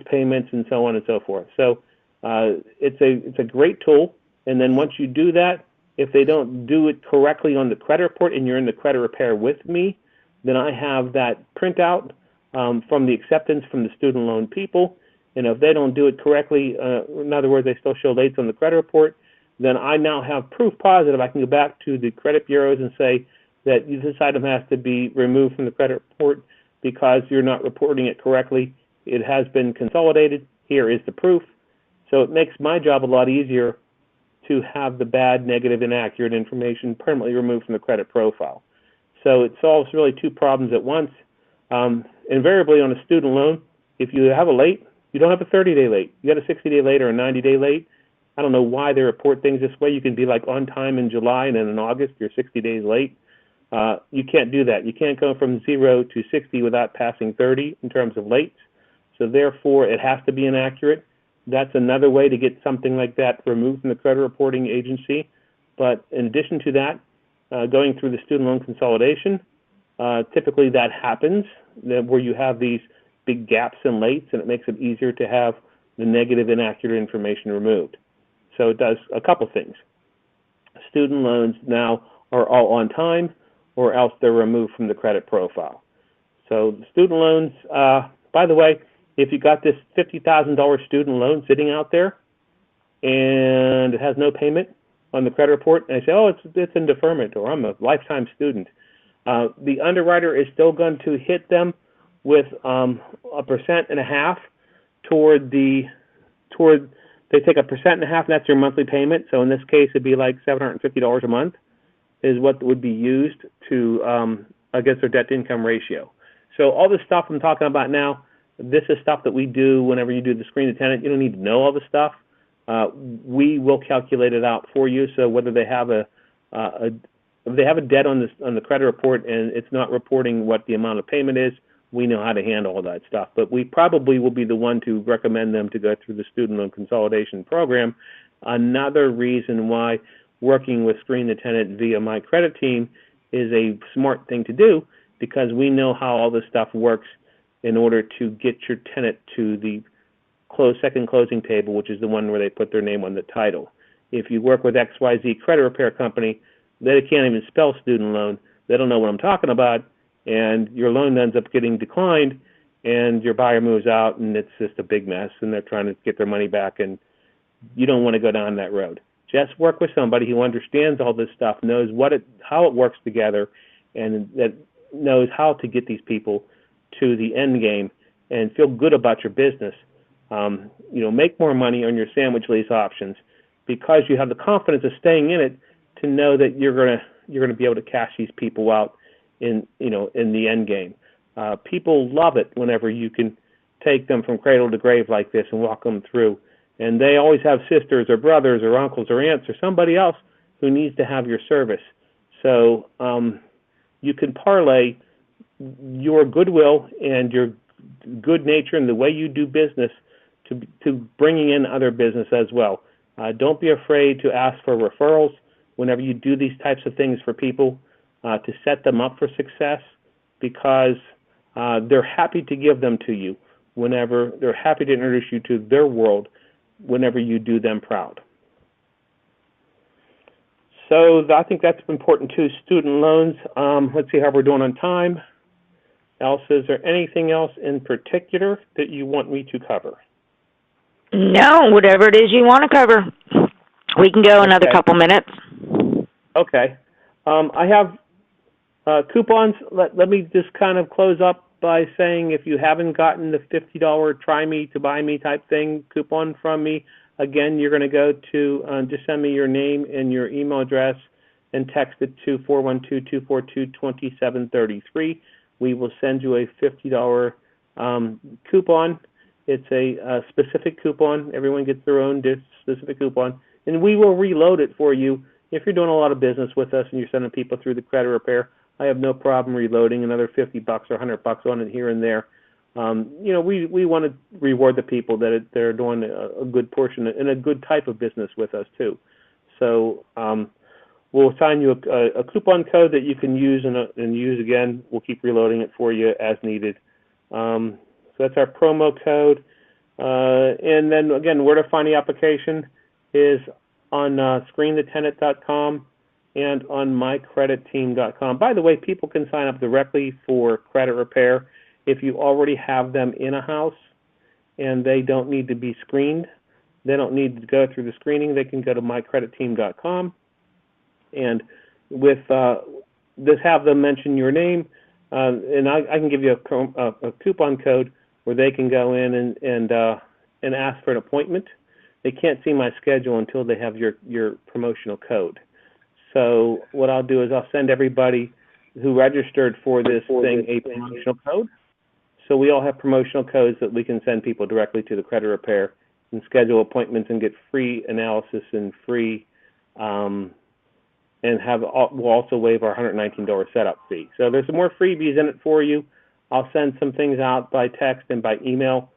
payments, and so on and so forth. So it's a great tool. And then once you do that, if they don't do it correctly on the credit report and you're in the credit repair with me, then I have that printout from the acceptance from the student loan people. And if they don't do it correctly, in other words, they still show lates on the credit report, then I now have proof positive. I can go back to the credit bureaus and say that this item has to be removed from the credit report because you're not reporting it correctly. It has been consolidated. Here is the proof. So it makes my job a lot easier to have the bad, negative, inaccurate information permanently removed from the credit profile. So it solves really 2 problems at once. Invariably on a student loan, if you have a late, you don't have a 30-day late. You got a 60-day late or a 90-day late. I don't know why they report things this way. You can be like on time in July, and then in August you're 60 days late. You can't do that. You can't go from 0 to 60 without passing 30 in terms of late. So therefore, it has to be inaccurate. That's another way to get something like that removed from the credit reporting agency. But in addition to that, going through the student loan consolidation, typically that happens where you have these big gaps and lates, and it makes it easier to have the negative, inaccurate information removed. So it does a couple things. Student loans now are all on time, or else they're removed from the credit profile. So the student loans, by the way, if you got this $50,000 student loan sitting out there and it has no payment on the credit report, and I say, oh, it's in deferment, or I'm a lifetime student, the underwriter is still going to hit them with 1.5% toward they take 1.5%, and that's your monthly payment. So in this case, it'd be like $750 a month is what would be used to against their debt to income ratio. So all this stuff I'm talking about now, this is stuff that we do whenever you do the screen the tenant. You don't need to know all the stuff. We will calculate it out for you. So whether they have if they have a debt on the credit report and it's not reporting what the amount of payment is, we know how to handle all that stuff. But we probably will be the one to recommend them to go through the student loan consolidation program. Another reason why working with Screen the Tenant via My Credit Team is a smart thing to do, because we know how all this stuff works in order to get your tenant to the second closing table, which is the one where they put their name on the title. If you work with XYZ Credit Repair Company, they can't even spell student loan. They don't know what I'm talking about, and your loan ends up getting declined, and your buyer moves out, and it's just a big mess, and they're trying to get their money back, and you don't want to go down that road. Just work with somebody who understands all this stuff, knows how it works together, and that knows how to get these people to the end game and feel good about your business. Make more money on your sandwich lease options because you have the confidence of staying in it to know that you're gonna be able to cash these people out in the end game. People love it whenever you can take them from cradle to grave like this and walk them through. And they always have sisters or brothers or uncles or aunts or somebody else who needs to have your service. So you can parlay your goodwill and your good nature and the way you do business to bringing in other business as well. Don't be afraid to ask for referrals whenever you do these types of things for people to set them up for success, because they're happy to give them to you whenever they're happy to introduce you to their world whenever you do them proud. So I think that's important too. Student loans, let's see how we're doing on time. Elsa, is there anything else in particular that you want me to cover? No, whatever it is you want to cover. We can go another couple minutes. Okay. I have coupons. Let me just kind of close up by saying, if you haven't gotten the $50 try me to buy me type thing coupon from me, again, you're going to go to just send me your name and your email address and text it to 412-242-2733. We will send you a $50 coupon. It's a specific coupon. Everyone gets their own specific coupon, and we will reload it for you. If you're doing a lot of business with us and you're sending people through the credit repair, I have no problem reloading another $50 or $100 on it here and there. We want to reward the people that they're doing a good portion and a good type of business with us too. So we'll assign you a coupon code that you can use and use again. We'll keep reloading it for you as needed. So that's our promo code. And then again, where to find the application is on screenthetenant.com and on mycreditteam.com. By the way, people can sign up directly for credit repair if you already have them in a house and they don't need to be screened. They don't need to go through the screening. They can go to mycreditteam.com and with just have them mention your name, and I can give you a coupon code where they can go in and ask for an appointment. They can't see my schedule until they have your promotional code. So what I'll do is I'll send everybody who registered for this thing a promotional code. So we all have promotional codes that we can send people directly to the credit repair and schedule appointments and get free analysis and free and we'll also waive our $119 setup fee. So there's some more freebies in it for you. I'll send some things out by text and by email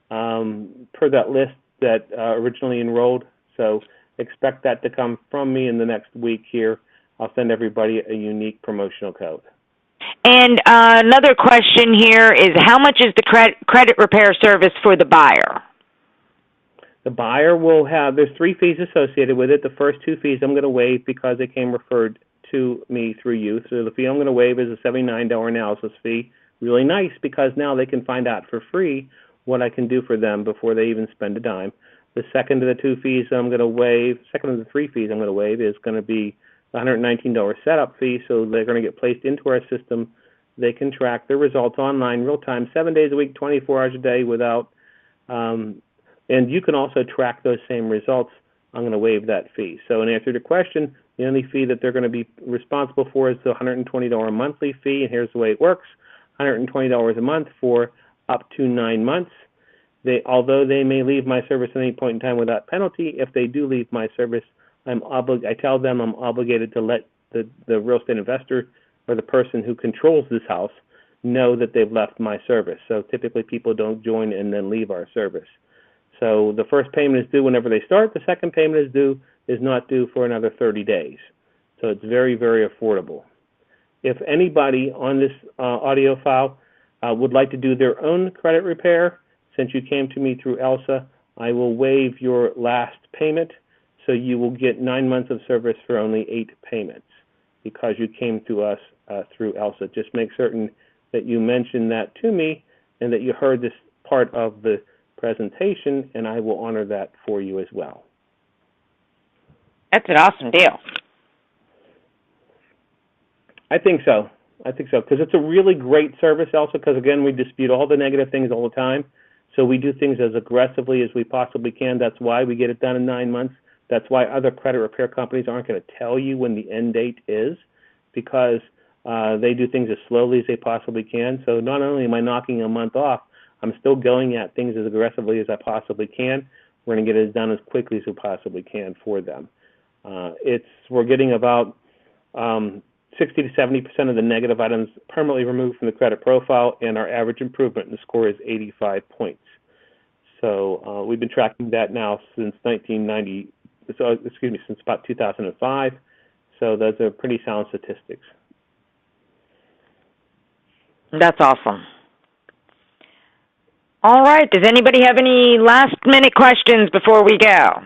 per that list that originally enrolled. So expect that to come from me in the next week here. I'll send everybody a unique promotional code. And another question here is, how much is the credit repair service for the buyer? The buyer will have, there's 3 fees associated with it. The first 2 fees I'm going to waive because they came referred to me through you. So the fee I'm going to waive is a $79 analysis fee. Really nice, because now they can find out for free what I can do for them before they even spend a dime. The second of the 2 fees I'm going to waive, second of the 3 fees I'm going to waive is going to be the $119 setup fee. So they're going to get placed into our system. They can track their results online, real time, 7 days a week, 24 hours a day, without. And you can also track those same results. I'm going to waive that fee. So in answer to your question, the only fee that they're going to be responsible for is the $120 monthly fee. And here's the way it works: $120 a month for up to 9 months. Although they may leave my service at any point in time without penalty, if they do leave my service, I tell them I'm obligated to let the real estate investor or the person who controls this house know that they've left my service. So typically people don't join and then leave our service. So the first payment is due whenever they start. The second payment is not due for another 30 days. So it's very, very affordable. If anybody on this audio file would like to do their own credit repair, since you came to me through ELSA, I will waive your last payment, so you will get 9 months of service for only 8 payments because you came to us through ELSA. Just make certain that you mention that to me and that you heard this part of the presentation, and I will honor that for you as well. That's an awesome deal. I think so, because it's a really great service also, because, again, we dispute all the negative things all the time. So we do things as aggressively as we possibly can. That's why we get it done in 9 months. That's why other credit repair companies aren't going to tell you when the end date is, because they do things as slowly as they possibly can. So not only am I knocking a month off, I'm still going at things as aggressively as I possibly can. We're going to get it done as quickly as we possibly can for them. We're getting about 60 to 70% of the negative items permanently removed from the credit profile, and our average improvement in the score is 85 points. So we've been tracking that now since since about 2005. So those are pretty sound statistics. That's awesome. All right. Does anybody have any last-minute questions before we go?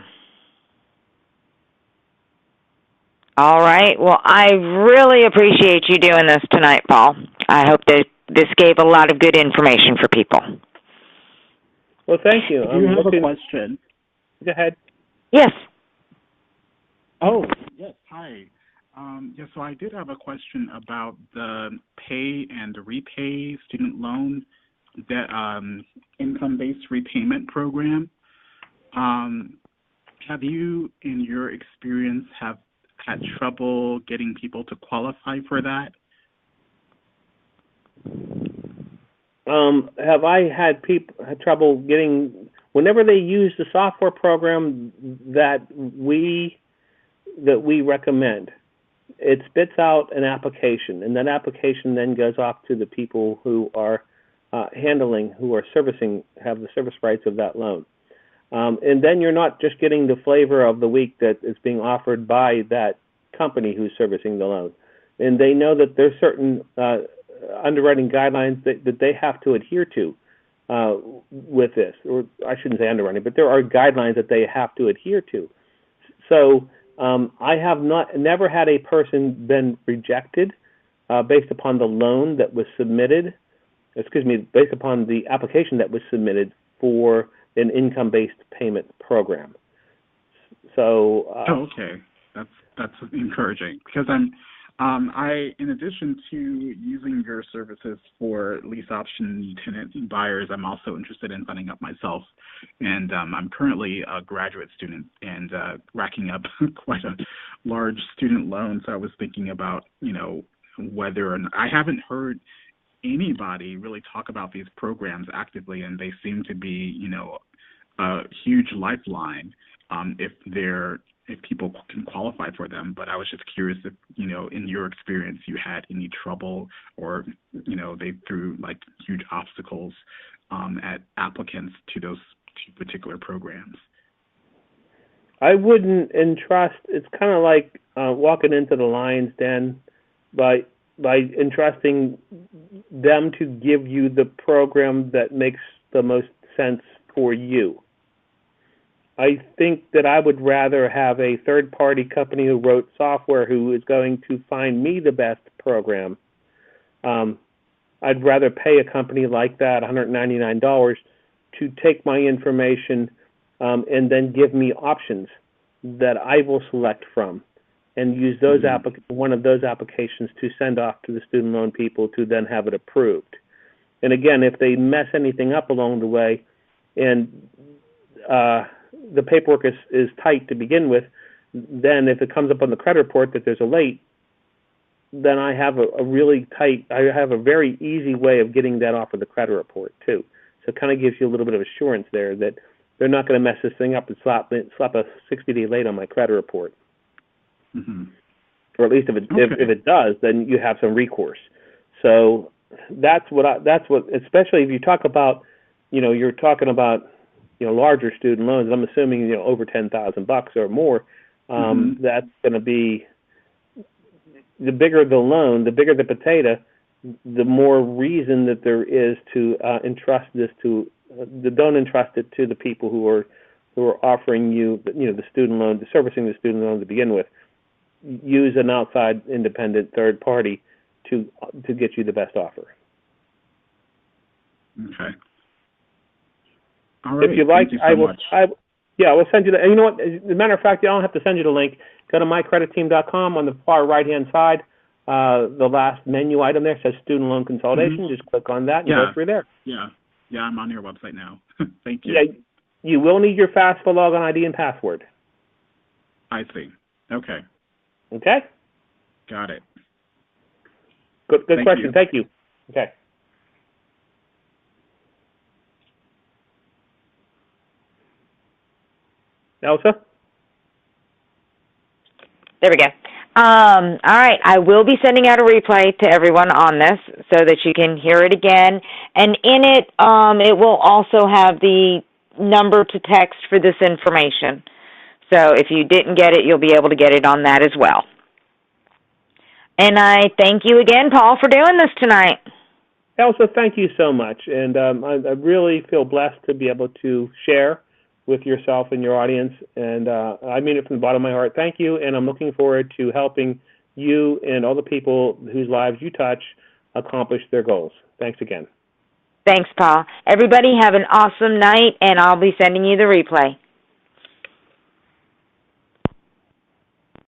All right. Well, I really appreciate you doing this tonight, Paul. I hope that this gave a lot of good information for people. Well, thank you. I do have a question. Go ahead. Yes. Oh, yes. Hi. So I did have a question about the pay and repay student loan income-based repayment program. Have you, in your experience, had trouble getting people to qualify for that? Have I had trouble getting, whenever they use the software program that we recommend, it spits out an application, and that application then goes off to the people who are who are servicing, have the service rights of that loan. And then you're not just getting the flavor of the week that is being offered by that company who's servicing the loan. And they know that there's certain underwriting guidelines that they have to adhere to with this. Or I shouldn't say underwriting, but there are guidelines that they have to adhere to. So I have never had a person been rejected based upon the loan that was submitted, based upon the application that was submitted for an income-based payment program. So. Okay, that's encouraging, because I, in addition to using your services for lease option tenant buyers, I'm also interested in signing up myself, and I'm currently a graduate student and racking up quite a large student loan. So I was thinking about, whether or not, I haven't heard anybody really talk about these programs actively, and they seem to be, a huge lifeline if people can qualify for them. But I was just curious if, in your experience, you had any trouble, or, they threw like huge obstacles at applicants to those two particular programs. I wouldn't entrust, it's kind of like walking into the lion's den, but by entrusting them to give you the program that makes the most sense for you. I think that I would rather have a third-party company who wrote software who is going to find me the best program. I'd rather pay a company like that $199 to take my information and then give me options that I will select from and use those one of those applications to send off to the student loan people to then have it approved. And again, if they mess anything up along the way and the paperwork is tight to begin with, then if it comes up on the credit report that there's a late, then I have a very easy way of getting that off of the credit report too. So it kind of gives you a little bit of assurance there that they're not going to mess this thing up and slap a 60-day late on my credit report. Or at least if it does, then you have some recourse. So that's what especially if you talk about, you're talking about, larger student loans. I'm assuming, over $10,000 or more. That's going to be, the bigger the loan, the bigger the potato, the more reason that there is to entrust this to. Don't entrust it to the people who are offering you, the student loan, servicing the student loan to begin with. Use an outside independent third party to get you the best offer. Okay. All right. If you like, Thank you so much. I will send you the. And you know what? As a matter of fact, I don't have to send you the link. Go to mycreditteam.com. On the far right-hand side, the last menu item there says student loan consolidation. Just click on that and go through there. Yeah, I'm on your website now. Thank you. Yeah, you will need your FAFSA login ID and password. I see. Okay. Okay? Got it. Good question. Thank you. Okay. Elsa? There we go. All right, I will be sending out a replay to everyone on this so that you can hear it again. And in it, it will also have the number to text for this information. So if you didn't get it, you'll be able to get it on that as well. And I thank you again, Paul, for doing this tonight. Elsa, thank you so much. And I really feel blessed to be able to share with yourself and your audience. And I mean it from the bottom of my heart. Thank you. And I'm looking forward to helping you and all the people whose lives you touch accomplish their goals. Thanks again. Thanks, Paul. Everybody have an awesome night, and I'll be sending you the replay.